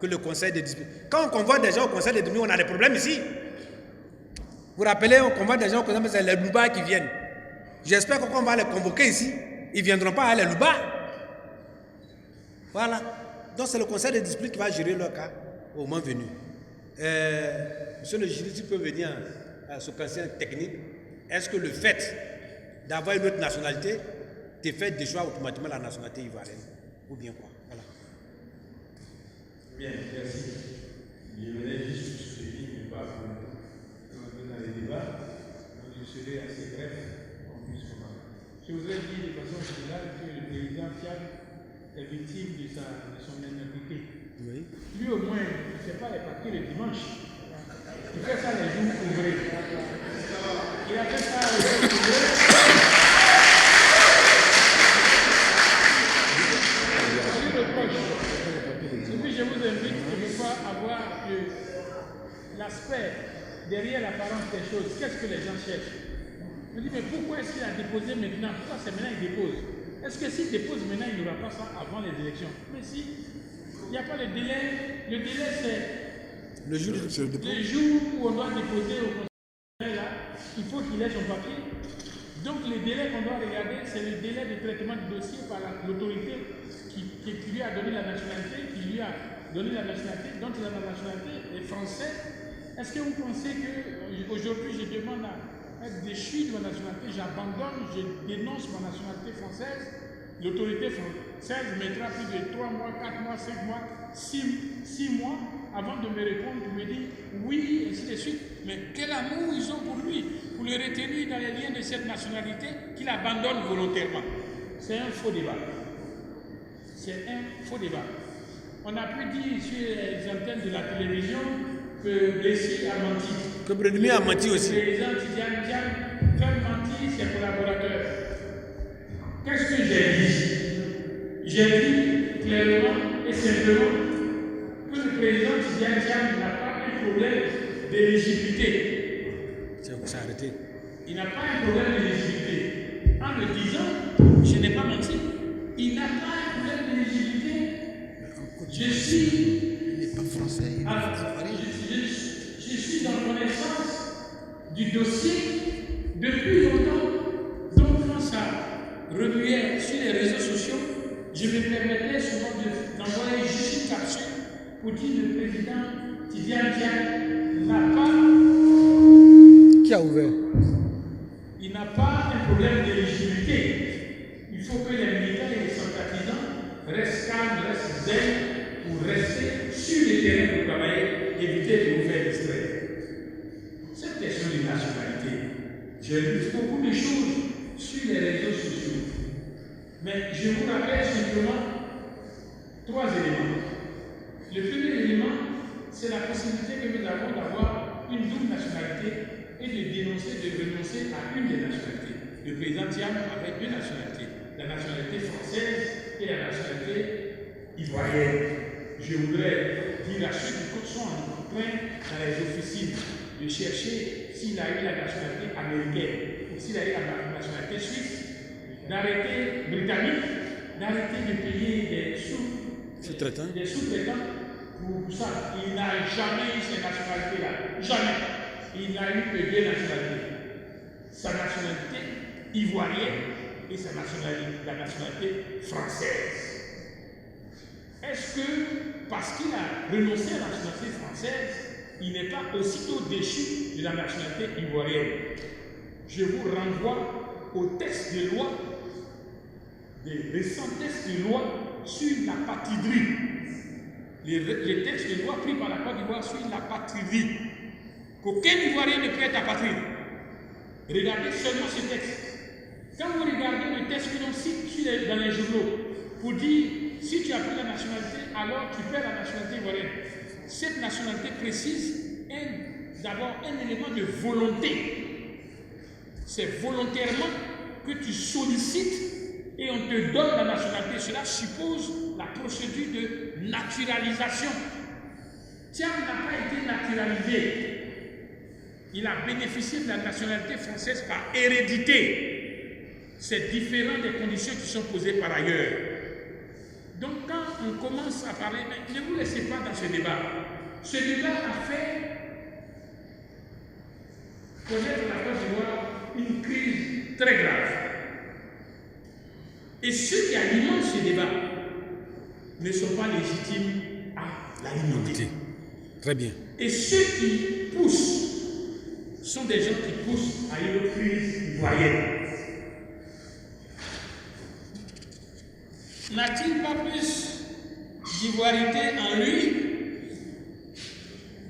que le conseil de discipline... Quand on convoque des gens au conseil de discipline, on a des problèmes ici. Vous vous rappelez, on convoque des gens au conseil de discipline, c'est les loubas qui viennent. J'espère qu'on va les convoquer ici. Ils ne viendront pas à les loubas. Voilà. Donc c'est le conseil de discipline qui va gérer leur cas au moment venu. Monsieur le juriste, il peut venir à ce conseil technique. Est-ce que le fait d'avoir une autre nationalité te fait déchoir automatiquement la nationalité ivoirienne? Ou bien quoi? Voilà. Bien, merci. Je venais juste soutenir, mais pas pour entrer dans les débats. Donc je serai assez bref qu'on puisse commencer. Je voudrais dire de façon générale que le président Thiam est victime de son énergie. Oui. Lui au moins, il ne fait pas les papiers le dimanche. Il fait ça les jours ouvrés. Il a fait ça les jours ouvrés. Je reproche. Et puis je vous invite de ne pas avoir l'aspect derrière l'apparence des choses. Qu'est-ce que les gens cherchent? Je me dis, mais pourquoi est-ce qu'il a déposé maintenant? Pourquoi c'est maintenant qu'il dépose? Est-ce que s'il dépose maintenant, il n'aura pas ça avant les élections? Mais si, il n'y a pas de délai. Le délai, c'est le jour où on doit déposer au conseil, là, il faut qu'il ait son papier. Donc les délais qu'on doit regarder, c'est le délai de traitement du dossier par l'autorité qui lui a donné la nationalité, dont il a la nationalité est français. Est-ce que vous pensez qu'aujourd'hui je demande à être déchu de ma nationalité, j'abandonne, je dénonce ma nationalité française, l'autorité française mettra plus de 3 mois, 4 mois, 5 mois, 6 mois avant de me répondre, pour me dire oui, et ainsi de suite. Mais quel amour ils ont pour lui, pour le retenir dans les liens de cette nationalité qu'il abandonne volontairement. C'est un faux débat. C'est un faux débat. On a pu dire sur les antennes de la télévision que Blessy a menti. Que Bredemi a menti aussi. Le président Tidiane Thiam fait mentir ses collaborateurs. Qu'est-ce que j'ai dit? j'ai dit clairement et simplement que le président Tidiane Diagne n'a pas un problème d'éligibilité. C'est arrêté. Il n'a pas un problème d'éligibilité. En le disant, je n'ai pas menti. Il n'a pas un problème d'éligibilité. Je suis. Il n'est pas français. Je suis en connaissance du dossier depuis longtemps. Donc, quand ça remuait sur les réseaux sociaux, je me permettais souvent d'envoyer juste une capsule pour dire que le président Tidiane Diagne n'a pas. Qui a ouvert? Il n'a pas un problème d'éligibilité. Il faut que les militants et les sympathisants restent calmes, restent zen pour rester sur le terrain pour travailler, éviter de vous faire distraire. Cette question de nationalité, j'ai lu beaucoup de choses sur les réseaux sociaux. Mais je vous rappelle simplement 3 éléments. Le premier élément, c'est la possibilité que nous avons d'avoir une double nationalité et de dénoncer, de renoncer à une des nationalités. Le président Diagne avait 2 nationalités, la nationalité française et la nationalité ivoirienne. Je voudrais dire à ceux qui sont en train dans les officines de chercher s'il a eu la nationalité américaine ou s'il a eu la nationalité suisse, d'arrêter britannique, d'arrêter de payer des sous-traitants pour ça. Il n'a jamais eu ces nationalités-là. Jamais. Il n'a eu que 2 nationalités. Sa nationalité ivoirienne et la nationalité française. Est-ce que, parce qu'il a renoncé à la nationalité française, il n'est pas aussitôt déchu de la nationalité ivoirienne? Je vous renvoie au texte de loi, des récents textes de loi sur la patridie. Les textes de loi pris par la Côte d'Ivoire sur la patridie. Qu'aucun Ivoirien ne peut être apatride. Regardez seulement ce texte. Quand vous regardez le texte que l'on cite dans les journaux pour dire si tu as pris la nationalité, alors tu perds la nationalité ivoirienne. Cette nationalité précise est d'abord un élément de volonté. C'est volontairement que tu sollicites et on te donne la nationalité. Cela suppose la procédure de naturalisation. Diagne n'a pas été naturalisé. Il a bénéficié de la nationalité française par hérédité. C'est différent des conditions qui sont posées par ailleurs. Donc quand on commence à parler, mais ne vous laissez pas dans ce débat. Ce débat a fait connaître la Côte d'Ivoire une crise très grave. Et ceux qui alimentent ce débat ne sont pas légitimes à l'alimenter. Très bien. Et ceux qui poussent sont des gens qui poussent à une crise ivoirienne. N'a-t-il pas plus d'ivoirité en lui?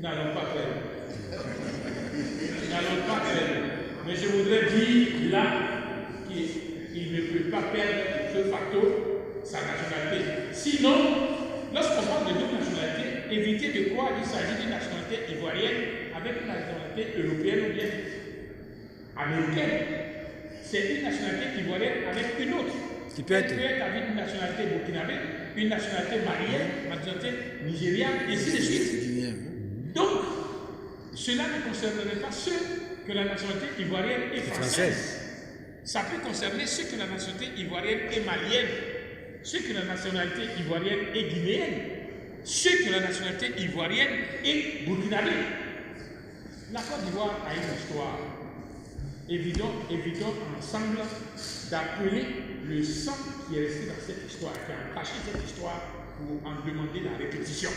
N'allons pas faire. N'allons pas faire. Mais je voudrais dire là qu'il ne peut pas perdre de facto sa nationalité. Sinon, lorsqu'on parle de double nationalité, évitez de croire qu'il s'agit d'une nationalité ivoirienne avec une nationalité européenne ou bien américaine. C'est une nationalité ivoirienne avec une autre. Qui peut être avec une nationalité burkinabé, une nationalité malienne, une nationalité nigériane, et ainsi de suite. Donc, cela ne concernerait pas ceux que la nationalité ivoirienne est française. Ça peut concerner ceux que la nationalité ivoirienne est malienne, ceux que la nationalité ivoirienne est guinéenne, ceux que la nationalité ivoirienne est burkinabé. La Côte d'Ivoire a une histoire. Évitons ensemble d'appeler le sang qui est resté dans cette histoire, qui a caché cette histoire pour en demander la répétition.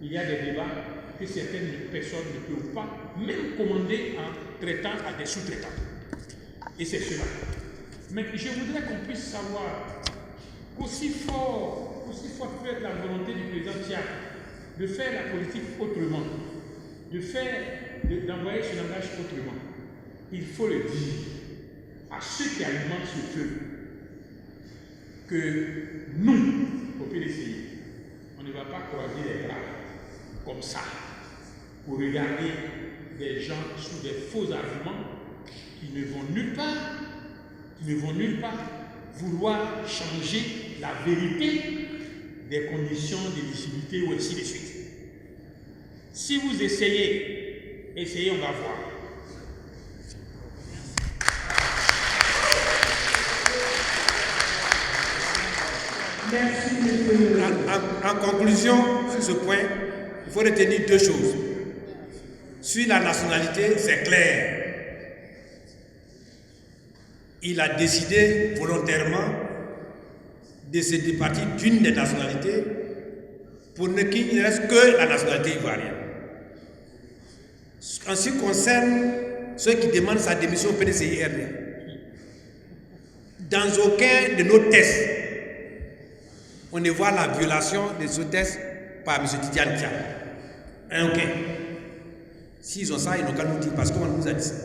Il y a des débats que certaines personnes ne peuvent pas même commander en traitant à des sous-traitants. Et c'est cela. Mais je voudrais qu'on puisse savoir qu'aussi fort peut être la volonté du président Diagne de faire la politique autrement, d'envoyer ce langage autrement. Il faut le dire à ceux qui alimentent ce feu que nous, au PDCI, on ne va pas croiser les bras comme ça pour regarder des gens sous des faux arguments qui ne vont nulle part vouloir changer la vérité des conditions d'éligibilité ou ainsi de suite. Si vous essayez, on va voir. Merci, monsieur. En conclusion, sur ce point, il faut retenir deux choses. Sur la nationalité, c'est clair. Il a décidé volontairement de se départir d'une des nationalités pour qu'il ne reste que la nationalité ivoirienne. En ce qui concerne ceux qui demandent sa démission au PDCI-RDA, dans aucun de nos tests, on ne voit la violation de ce test par M. Tidiane Thiam. Aucun. S'ils ont ça, ils n'ont qu'à nous dire parce qu'on nous a dit ça.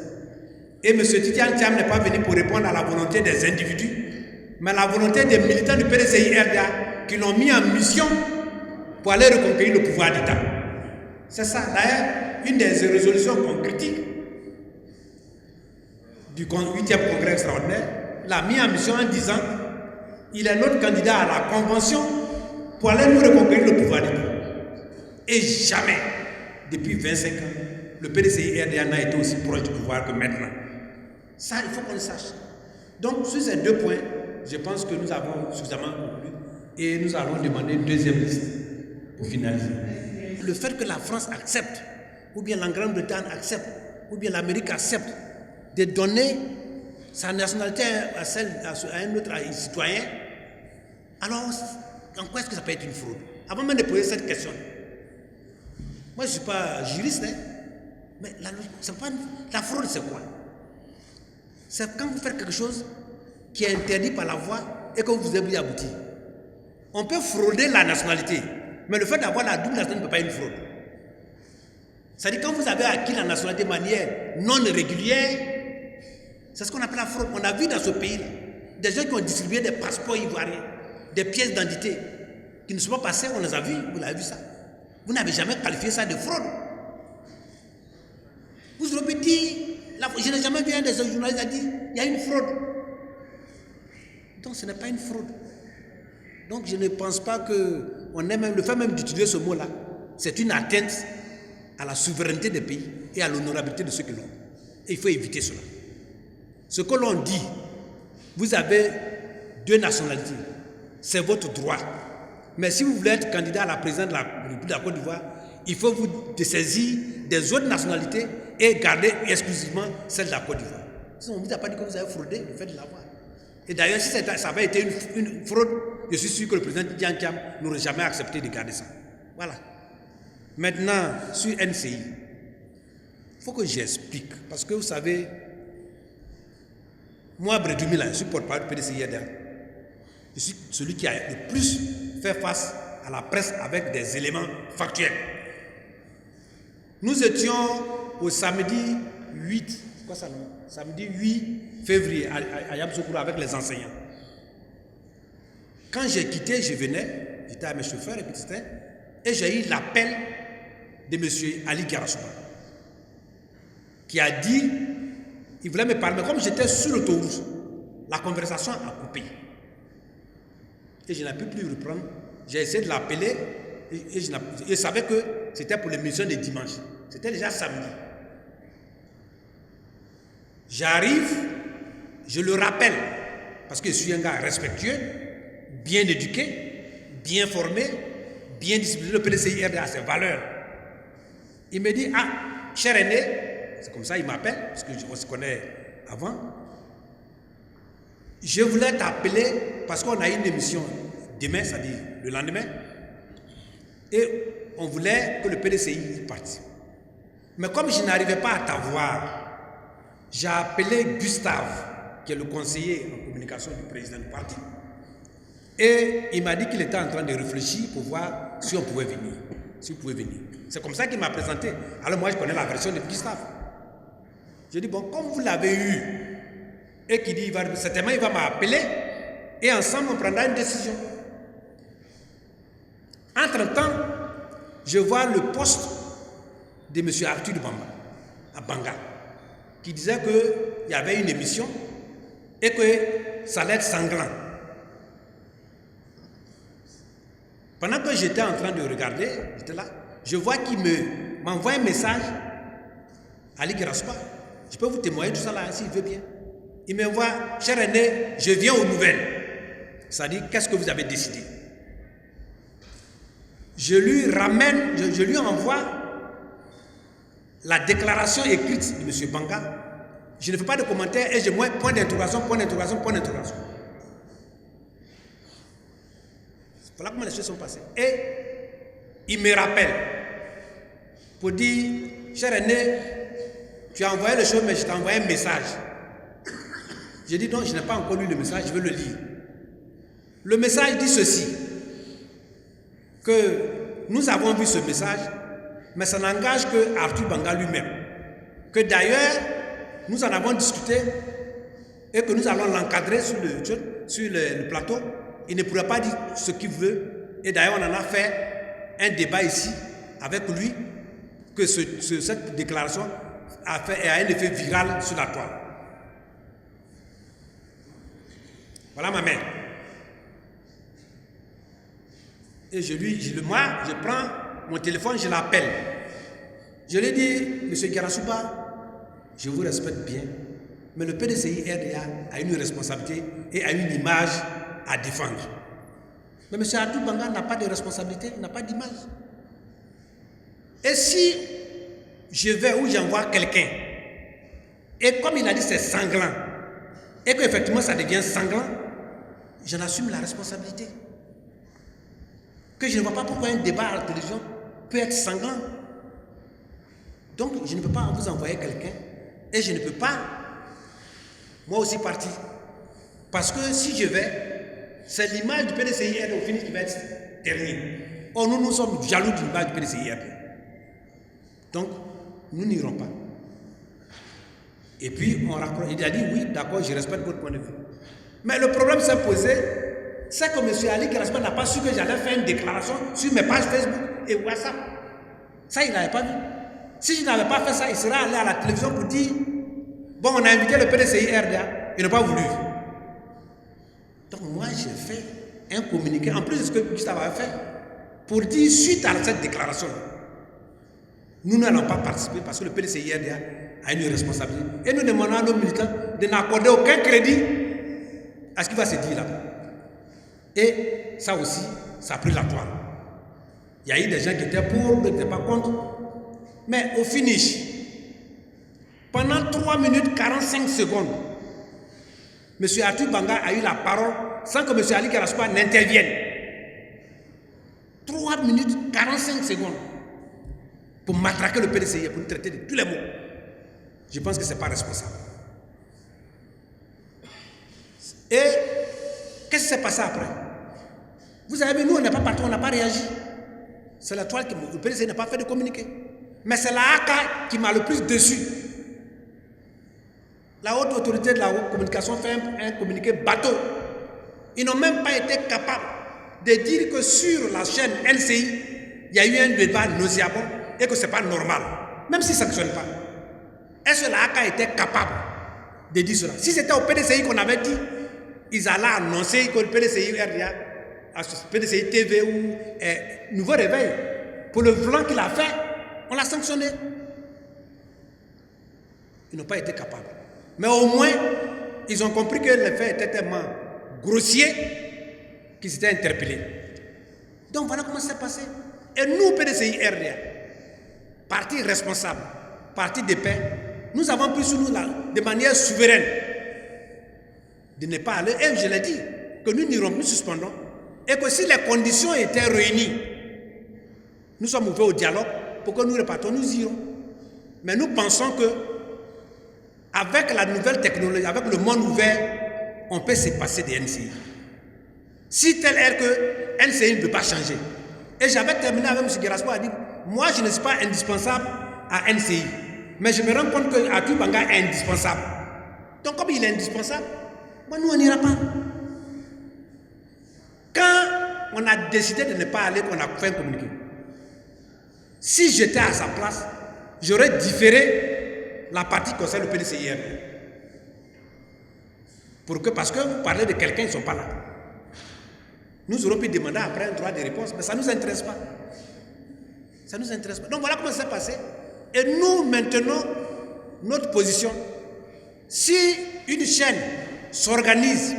Et M. Tidiane Thiam n'est pas venu pour répondre à la volonté des individus, mais à la volonté des militants du PDCI-RDA qui l'ont mis en mission pour aller reconquérir le pouvoir d'État. C'est ça, d'ailleurs, une des résolutions qu'on critique du 8e congrès extraordinaire, l'a mis en mission en disant il est notre candidat à la convention pour aller nous reconquérir le pouvoir d'État. Et jamais, depuis 25 ans, le PDCI-RDA n'a été aussi proche du pouvoir que maintenant. Ça, il faut qu'on le sache. Donc, sur ces deux points, je pense que nous avons suffisamment conclu et nous allons demander une deuxième liste pour finaliser. Le fait que la France accepte, ou bien la Grande-Bretagne accepte, ou bien l'Amérique accepte de donner sa nationalité à un autre citoyen, alors en quoi est-ce que ça peut être une fraude? Avant même de poser cette question, moi je ne suis pas juriste, hein, mais la fraude c'est quoi? C'est quand vous faites quelque chose qui est interdit par la loi et que vous avez abouti. On peut frauder la nationalité, mais le fait d'avoir la double nationalité ne peut pas être une fraude. C'est-à-dire quand vous avez acquis la nationalité de manière non régulière, c'est ce qu'on appelle la fraude. On a vu dans ce pays-là des gens qui ont distribué des passeports ivoiriens, des pièces d'identité qui ne sont pas passées, on les a vus, vous l'avez vu ça. Vous n'avez jamais qualifié ça de fraude. Vous aurez dit, je n'ai jamais vu un des journalistes qui a dit, il y a une fraude. Donc ce n'est pas une fraude. Donc je ne pense pas que le fait même d'utiliser ce mot-là, c'est une atteinte à la souveraineté des pays et à l'honorabilité de ceux qui l'ont. Et il faut éviter cela. Ce que l'on dit, vous avez deux nationalités, c'est votre droit. Mais si vous voulez être candidat à la présidence de la République de la Côte d'Ivoire, il faut vous dessaisir des autres nationalités et garder exclusivement celle de la Côte d'Ivoire. Sinon, on ne vous a pas dit que vous avez fraudé le fait de l'avoir. Et d'ailleurs, si ça avait été une fraude, je suis sûr que le président Tidiane Thiam n'aurait jamais accepté de garder ça. Voilà. Maintenant, sur NCI, il faut que j'explique. Parce que vous savez, moi, Brédoumi, je suis porte-parole du PDCI-RDA. Je suis celui qui a le plus fait face à la presse avec des éléments factuels. Nous étions au samedi 8, quoi ça non? Samedi 8 février à Yamoussoukro avec les enseignants. Quand j'ai quitté, je venais, j'étais à mes chauffeurs et j'ai eu l'appel de M. Ali Garasouba qui a dit, il voulait me parler, mais comme j'étais sur l'autoroute, la conversation a coupé. Et je n'ai pu plus reprendre. J'ai essayé de l'appeler et je savais que c'était pour l'émission de dimanche. C'était déjà samedi. J'arrive, je le rappelle, parce que je suis un gars respectueux, bien éduqué, bien formé, bien discipliné. Le PDCI-RDA a ses valeurs. Il me dit, ah, cher aîné, c'est comme ça il m'appelle, parce qu'on se connaît avant. Je voulais t'appeler parce qu'on a une émission demain, c'est-à-dire le lendemain, et on voulait que le PDCI participe. Mais comme je n'arrivais pas à t'avoir, j'ai appelé Gustave, qui est le conseiller en communication du président du parti, et il m'a dit qu'il était en train de réfléchir pour voir si on pouvait venir. Si vous pouvez venir. C'est comme ça qu'il m'a présenté. Alors moi, je connais la version de Gustave. Je dis, bon, comme vous l'avez eu, et qu'il dit, certainement, il va m'appeler, et ensemble, on prendra une décision. Entre-temps, je vois le poste de M. Arthur de Bamba, à Banga, qui disait qu'il y avait une émission et que ça allait être sanglant. Pendant que j'étais en train de regarder, j'étais là, je vois qu'il m'envoie un message, Ali Giraspa. Je peux vous témoigner tout ça là, s'il veut bien. Il m'envoie, cher aîné, je viens aux nouvelles. C'est-à-dire, qu'est-ce que vous avez décidé? Je lui ramène, je lui envoie la déclaration écrite de M. Banga. Je ne fais pas de commentaires et je mets point d'interrogation, point d'interrogation, point d'interrogation. Voilà comment les choses sont passées. Et il me rappelle pour dire, cher aîné, tu as envoyé les choses, mais je t'ai envoyé un message. J'ai dit non, je n'ai pas encore lu le message, je vais le lire. Le message dit ceci, que nous avons vu ce message, mais ça n'engage que Arthur Banga lui-même. Que d'ailleurs, nous en avons discuté et que nous allons l'encadrer sur le plateau. Il ne pourra pas dire ce qu'il veut. Et d'ailleurs, on en a fait un débat ici avec lui, que cette déclaration a un effet viral sur la toile. Voilà ma mère. Et moi, je prends mon téléphone, je l'appelle. Je lui dis, Monsieur Giraspa, je vous respecte bien, mais le PDCI RDA a une responsabilité et a une image à défendre. Mais M. Arthur Banga n'a pas de responsabilité, n'a pas d'image. Et si je vais où j'envoie quelqu'un, et comme il a dit c'est sanglant, et qu'effectivement ça devient sanglant, j'en assume la responsabilité. Que je ne vois pas pourquoi un débat à la télévision peut être sanglant. Donc je ne peux pas vous envoyer quelqu'un, et je ne peux pas, moi aussi, partir. Parce que si je vais, c'est l'image du PDCI au finish qui va être terminée. Or, nous sommes jaloux de l'image du PDCI. Donc, nous n'irons pas. Et puis, il a dit oui, d'accord, je respecte votre point de vue. Mais le problème s'est posé, c'est que M. Ali Giraspa n'a pas su que j'allais faire une déclaration sur mes pages Facebook et WhatsApp. Ça, il n'avait pas vu. Si je n'avais pas fait ça, il serait allé à la télévision pour dire bon, on a invité le PDCI RDA, il n'a pas voulu. Donc moi, j'ai fait un communiqué, en plus de ce que Gustave avait fait, pour dire suite à cette déclaration, nous n'allons pas participer parce que le PDCI RDA a une responsabilité. Et nous demandons à nos militants de n'accorder aucun crédit à ce qui va se dire là. Et ça aussi, ça a pris la toile. Il y a eu des gens qui étaient pour, d'autres qui n'étaient pas contre. Mais au finish, pendant 3 minutes 45 secondes, M. Arthur Banga a eu la parole sans que M. Ali Giraspa n'intervienne. 3 minutes 45 secondes pour matraquer le PDCI, pour nous traiter de tous les mots. Je pense que ce n'est pas responsable. Et qu'est-ce qui s'est passé après? Vous avez vu, nous, on n'est pas partis, on n'a pas réagi. C'est la toile que le PDCI n'a pas fait de communiqué. Mais c'est la AK qui m'a le plus déçu. La haute autorité de la communication fait un communiqué bateau. Ils n'ont même pas été capables de dire que sur la chaîne NCI, il y a eu un débat nauséabond et que ce n'est pas normal. Même s'ils ne sanctionnent pas. Est-ce que la AK était capable de dire cela? Si c'était au PDCI qu'on avait dit, ils allaient annoncer que le PDCI RDA, PDCI TV ou Nouveau Réveil, pour le blanc qu'il a fait, on l'a sanctionné. Ils n'ont pas été capables. Mais au moins, ils ont compris que les faits étaient tellement grossiers qu'ils étaient interpellés. Donc voilà comment ça s'est passé. Et nous, PDCI RDA, parti responsable, parti de paix, nous avons pris sur nous de manière souveraine de ne pas aller. Et je l'ai dit, que nous n'irons plus suspendons. Et que si les conditions étaient réunies, nous sommes ouverts au dialogue pour que nous repartons, nous irons. Mais nous pensons que avec la nouvelle technologie, avec le monde ouvert, on peut se passer des NCI. Si tel est que NCI ne peut pas changer. Et j'avais terminé avec M. Giraspa a dit, moi je ne suis pas indispensable à NCI. Mais je me rends compte que Arthur Banga est indispensable. Donc comme il est indispensable, moi nous on n'ira pas. Quand on a décidé de ne pas aller, on a fait un communiqué. Si j'étais à sa place, j'aurais différé la partie concernant le PDCI. Parce que vous parlez de quelqu'un, ils ne sont pas là. Nous aurons pu demander après un droit de réponse, mais ça ne nous intéresse pas. Ça ne nous intéresse pas. Donc voilà comment ça s'est passé. Et nous maintenons notre position. Si une chaîne s'organise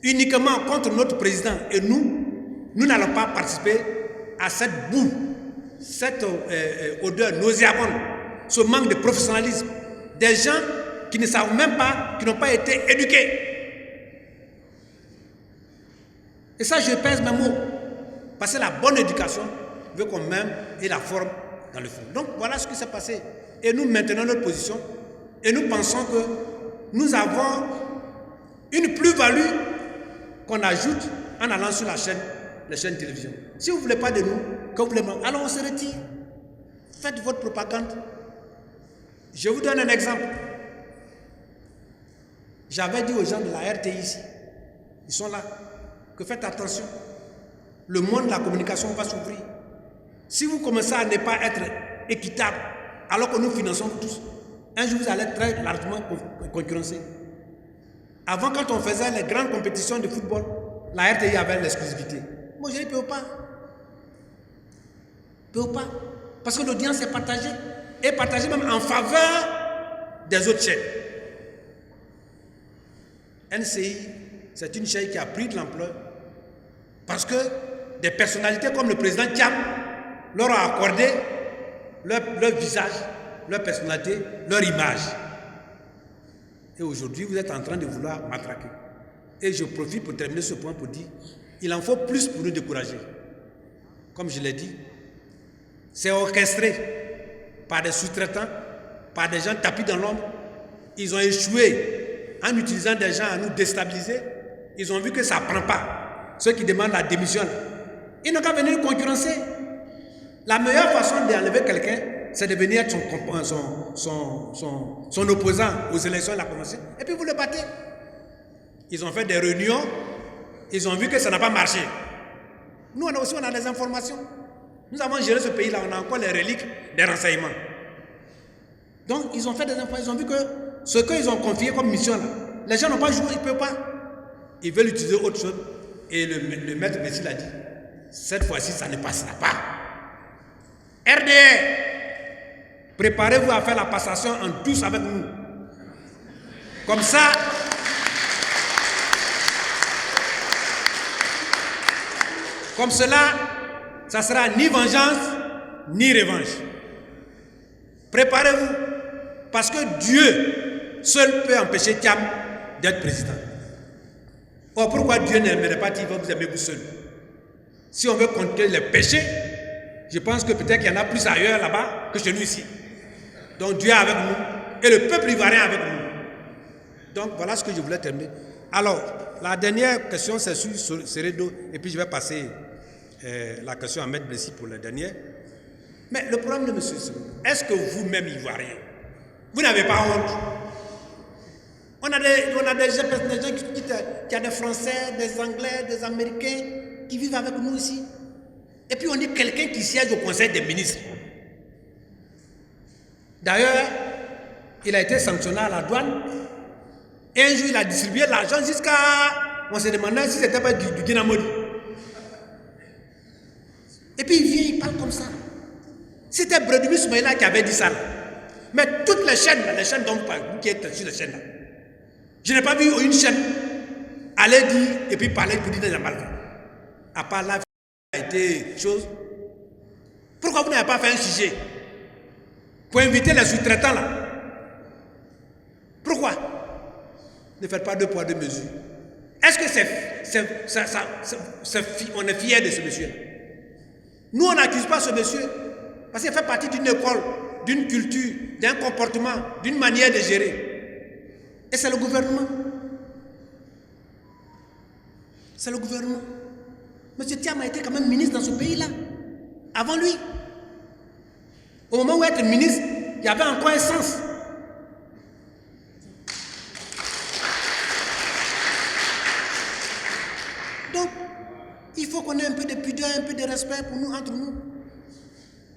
uniquement contre notre président et nous n'allons pas participer à cette boue, cette odeur nauséabonde, ce manque de professionnalisme, des gens qui ne savent même pas, qui n'ont pas été éduqués. Et ça, je pèse mes mots. Parce que la bonne éducation veut qu'on m'aime et la forme dans le fond. Donc voilà ce qui s'est passé. Et nous maintenons notre position et nous pensons que nous avons une plus-value qu'on ajoute en allant sur les chaînes de télévision. Si vous ne voulez pas de nous, que vous voulez, alors on se retire. Faites votre propagande. Je vous donne un exemple. J'avais dit aux gens de la RTI ici, ils sont là, que faites attention. Le monde de la communication va s'ouvrir. Si vous commencez à ne pas être équitable, alors que nous finançons tous, un jour vous allez être très largement concurrencé. Avant, quand on faisait les grandes compétitions de football, la RTI avait l'exclusivité. Moi, je ne peux pas. Je ne peux pas. Parce que l'audience est partagée. Et partagée même en faveur des autres chaînes. NCI, c'est une chaîne qui a pris de l'ampleur parce que des personnalités comme le président Thiam leur ont accordé leur visage, leur personnalité, leur image. Et aujourd'hui, vous êtes en train de vouloir m'attraquer. Et je profite pour terminer ce point pour dire, il en faut plus pour nous décourager. Comme je l'ai dit, c'est orchestré par des sous-traitants, par des gens tapis dans l'ombre. Ils ont échoué en utilisant des gens à nous déstabiliser. Ils ont vu que ça ne prend pas. Ceux qui demandent la démission, ils n'ont qu'à venir concurrencer. La meilleure façon d'enlever quelqu'un, c'est de venir être son opposant aux élections de la Convention. Et puis vous le battez. Ils ont fait des réunions. Ils ont vu que ça n'a pas marché. Nous aussi, on a des informations. Nous avons géré ce pays-là. On a encore les reliques des renseignements. Donc, ils ont fait des informations. Ils ont vu que ce qu'ils ont confié comme mission, là, les gens n'ont pas joué. Ils ne peuvent pas. Ils veulent utiliser autre chose. Et le maître Messi l'a dit. Cette fois-ci, ça ne passera pas. RDR, préparez-vous à faire la passation en douce avec nous. Comme ça, comme cela, ça sera ni vengeance, ni revanche. Préparez-vous, parce que Dieu seul peut empêcher Thiam d'être président. Or, pourquoi Dieu n'aimerait pas qu'il va vous aimer vous seul? Si on veut contrôler les péchés, je pense que peut-être qu'il y en a plus ailleurs là-bas que chez nous ici. Donc Dieu est avec nous et le peuple ivoirien est avec nous. Donc voilà ce que je voulais terminer. Alors, la dernière question c'est sur Seredo et puis je vais passer la question à Maître Blessy pour la dernière. Mais le problème de M. Seredo, est-ce que vous-même ivoirien, vous n'avez pas honte? On a des gens qui ont des Français, des Anglais, des Américains qui vivent avec nous ici. Et puis on dit quelqu'un qui siège au Conseil des ministres. D'ailleurs, il a été sanctionné à la douane. Et un jour, il a distribué l'argent jusqu'à... On se demandait si c'était pas du Guinamodi. Et puis il vient, il parle comme ça. C'était Bredoubi Soumaïla qui avait dit ça. Là. Mais toutes les chaînes dont vous parlez, vous qui êtes sur les chaînes là, je n'ai pas vu une chaîne aller dire et puis parler pour dire des mal. À part là, a été chose. Pourquoi vous n'avez pas fait un sujet pour inviter les sous-traitants là? Pourquoi? Ne faites pas deux poids, deux mesures. Est-ce que on est fiers de ce monsieur? Nous, on n'accuse pas ce monsieur parce qu'il fait partie d'une école, d'une culture, d'un comportement, d'une manière de gérer. Et c'est le gouvernement. C'est le gouvernement. M. Thiam a été quand même ministre dans ce pays-là. Avant lui. Au moment où être ministre, il y avait encore un sens. Donc, il faut qu'on ait un peu de pudeur, un peu de respect pour nous, entre nous.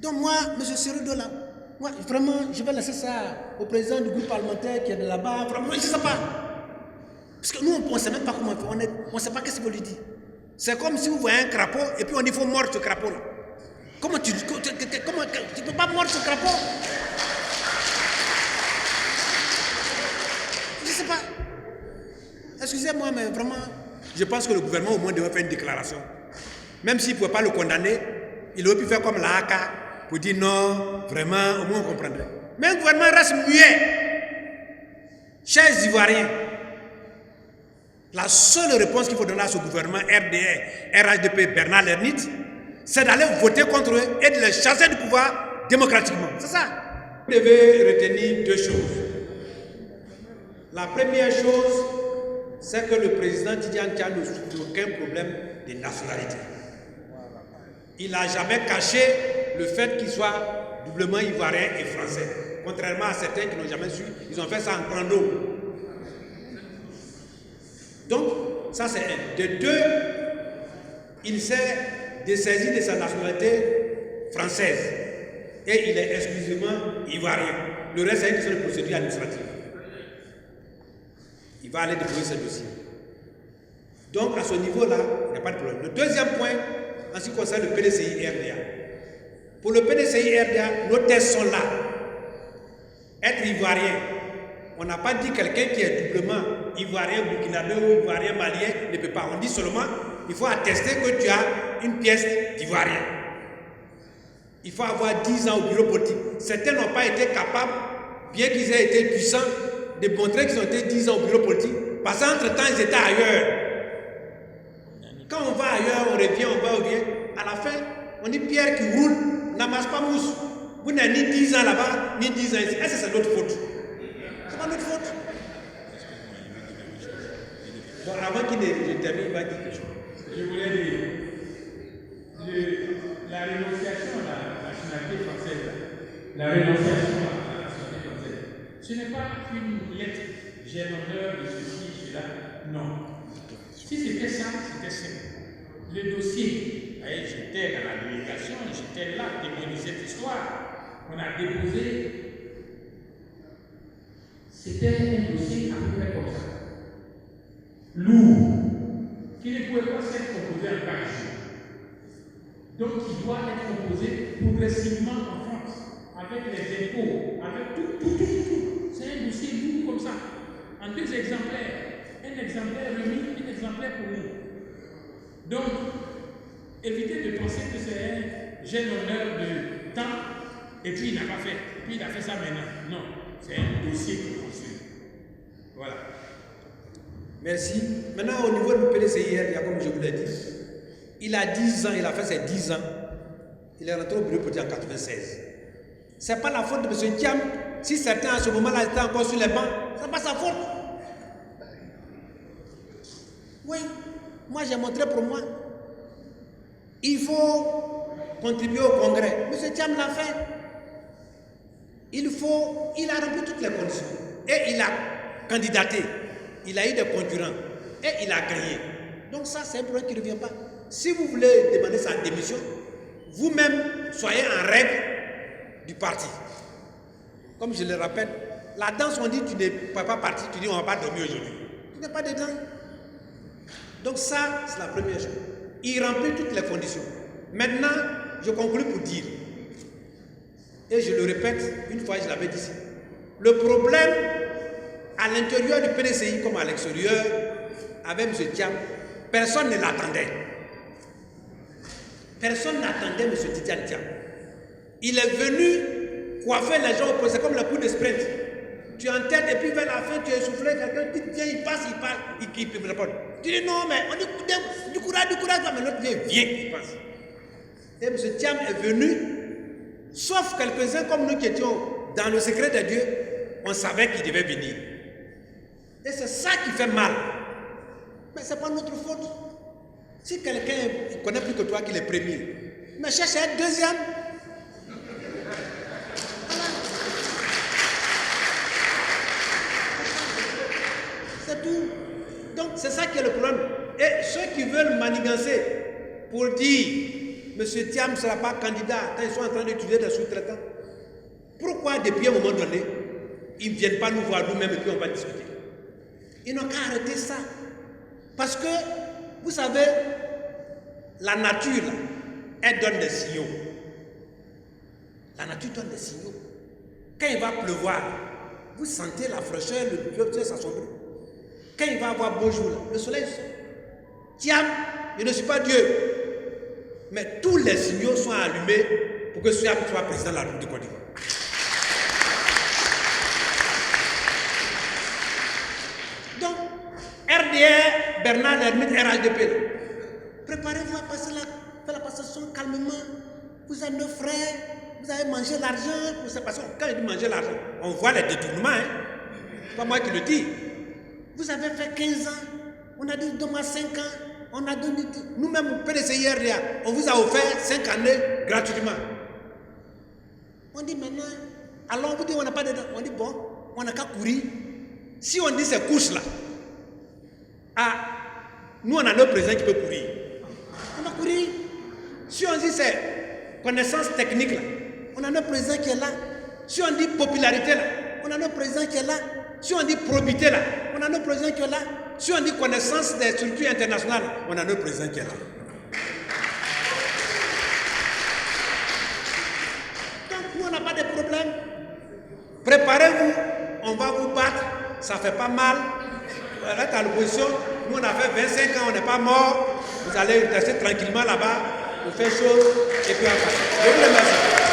Donc moi, M. Seredo là, moi, vraiment, je vais laisser ça au président du groupe parlementaire qui est de là-bas. Vraiment, je ne sais pas. Parce que nous, on ne sait même pas comment on fait. On ne sait pas qu'est-ce qu'il veut lui dire. C'est comme si vous voyez un crapaud et puis on dit qu'il faut mordre ce crapaud-là. Comment tu ne peux pas mordre ce crapaud? Je ne sais pas. Excusez-moi, mais vraiment, je pense que le gouvernement au moins devrait faire une déclaration. Même s'il ne pouvait pas le condamner, il aurait pu faire comme la AK pour dire non, vraiment, au moins on comprendrait. Mais un gouvernement reste muet. Chers Ivoiriens, la seule réponse qu'il faut donner à ce gouvernement RDR, RHDP, Bernard Lernit, c'est d'aller voter contre eux et de les chasser du pouvoir démocratiquement. C'est ça. Vous devez retenir deux choses. La première chose, c'est que le président Tidjane Tchad ne souffre d'aucun problème de nationalité. Il n'a jamais caché le fait qu'il soit doublement ivoirien et français. Contrairement à certains qui n'ont jamais su, ils ont fait ça en grand dos. Donc, ça c'est un. De deux, il s'est dessaisi de sa nationalité française. Et il est exclusivement ivoirien. Le reste, c'est une question de procédure administrative. Il va aller déposer ce dossier. Donc, à ce niveau-là, il n'y a pas de problème. Le deuxième point, en ce qui concerne le PDCI-RDA. Pour le PDCI-RDA, nos tests sont là. Être ivoirien, on n'a pas dit quelqu'un qui est doublement ivoirien, burkinabé ou ivoirien, malien, ne peut pas. On dit seulement, il faut attester que tu as une pièce d'ivoirien. Il faut avoir 10 ans au bureau politique. Certains n'ont pas été capables, bien qu'ils aient été puissants, de montrer qu'ils ont été 10 ans au bureau politique, parce qu'entre-temps, ils étaient ailleurs. Quand on va ailleurs, on revient, on va, on vient. À la fin, on dit pierre qui roule, n'amasse pas mousse. Vous n'avez ni 10 ans là-bas, ni 10 ans ici. Est-ce que c'est notre faute? C'est pas notre faute. Bon, avant qu'il ne termine, il va dire quelque chose. Je voulais dire, la rénonciation à la nationalité française, la rénonciation à la nationalité française, ce n'est pas une lettre, j'ai l'honneur de ceci, cela, non. Si c'était ça, c'était simple. Le dossier, j'étais dans la délégation, j'étais là, témoin de cette histoire, on a déposé, c'était un dossier à peu près comme ça. Lourd, qui ne pouvait pas s'être composé en 4 jours. Donc, il doit être composé progressivement en France, avec les impôts, avec tout. C'est un dossier lourd comme ça, en 2 exemplaires. Un exemplaire remis, un exemplaire pour nous. Donc, évitez de penser que c'est un jeune honneur de temps, et puis il n'a pas fait, et puis il a fait ça maintenant. Non, c'est un dossier qui construit. Voilà. Merci. Maintenant, au niveau du PDCIR, comme je vous l'ai dit, il a 10 ans, il a fait ses 10 ans. Il est rentré au bureau politique en 96. Ce n'est pas la faute de M. Thiam. Si certains à ce moment-là étaient encore sur les bancs, ce n'est pas sa faute. Oui, moi j'ai montré pour moi. Il faut contribuer au Congrès. M. Thiam l'a fait. Il a rempli toutes les conditions. Et il a candidaté. Il a eu des concurrents. Et il a gagné. Donc ça, c'est un problème qui ne revient pas. Si vous voulez demander sa démission, vous-même, soyez en règle du parti. Comme je le rappelle, la danse, on dit tu n'es pas parti, tu dis on ne va pas dormir aujourd'hui. Tu n'es pas dedans. Donc ça, c'est la première chose. Il remplit toutes les conditions. Maintenant, je conclue pour dire, et je le répète, une fois je l'avais dit ici, le problème à l'intérieur du PDCI comme à l'extérieur, avec M. Thiam, personne ne l'attendait. Personne n'attendait M. Tidjane Thiam. Il est venu coiffer les gens, c'est comme le coup de sprint. Tu es en tête et puis vers la fin tu es essoufflé, quelqu'un dit viens, il passe, il parle, il peut me répondre. Tu dis non, mais on dit du courage, mais l'autre vient, il passe. Et M. Thiam est venu, sauf quelques-uns comme nous qui étions dans le secret de Dieu, on savait qu'il devait venir. Et c'est ça qui fait mal. Mais ce n'est pas notre faute. Si quelqu'un connaît plus que toi qu'il est premier, mais cherche à être deuxième. C'est tout. Donc c'est ça qui est le problème. Et ceux qui veulent manigancer pour dire M. Thiam ne sera pas candidat quand ils sont en train d'étudier des sous-traitants, pourquoi depuis un moment donné, ils ne viennent pas nous voir nous-mêmes et puis on va discuter? Ils n'ont qu'à arrêter ça. Parce que, vous savez, La nature, là, elle donne des signaux. La nature donne des signaux. Quand il va pleuvoir, vous sentez la fraîcheur, le ciel s'assombrit. Quand il va avoir beau jour, là, le soleil sort. Tiens, je ne suis pas Dieu. Mais tous les signaux sont allumés pour que Siam soit président de la République de Côte d'Ivoire. Donc, RDR, Bernard Lermite, RHDP, préparez-vous à passer faire la passation calmement. Vous êtes nos frères, vous avez mangé l'argent pour cette passation. Quand je dis manger l'argent, on voit les détournements. Hein? C'est pas moi qui le dis. Vous avez fait 15 ans, on a dit donne-moi 5 ans. On a donné, nous-mêmes, au PDCI RDA, on vous a offert 5 années gratuitement. On dit maintenant, alors on vous dit on n'a pas de dents. On dit bon, on n'a qu'à courir. Si on dit ces couches-là, nous on a notre président qui peut courir. On va courir. Si on dit ces connaissances techniques là, on a notre président qui est là. Si on dit popularité là, on a notre président qui est là. Si on dit probité là, on a notre président qui est là. Si on dit connaissance des structures internationales, on a notre président qui est là. Donc nous, on n'a pas de problème. Préparez-vous, on va vous battre, ça ne fait pas mal. Vous êtes à l'opposition, nous on a fait 25 ans, on n'est pas mort. Vous allez rester tranquillement là-bas, vous faites chaud, et puis enfin. Je vous remercie.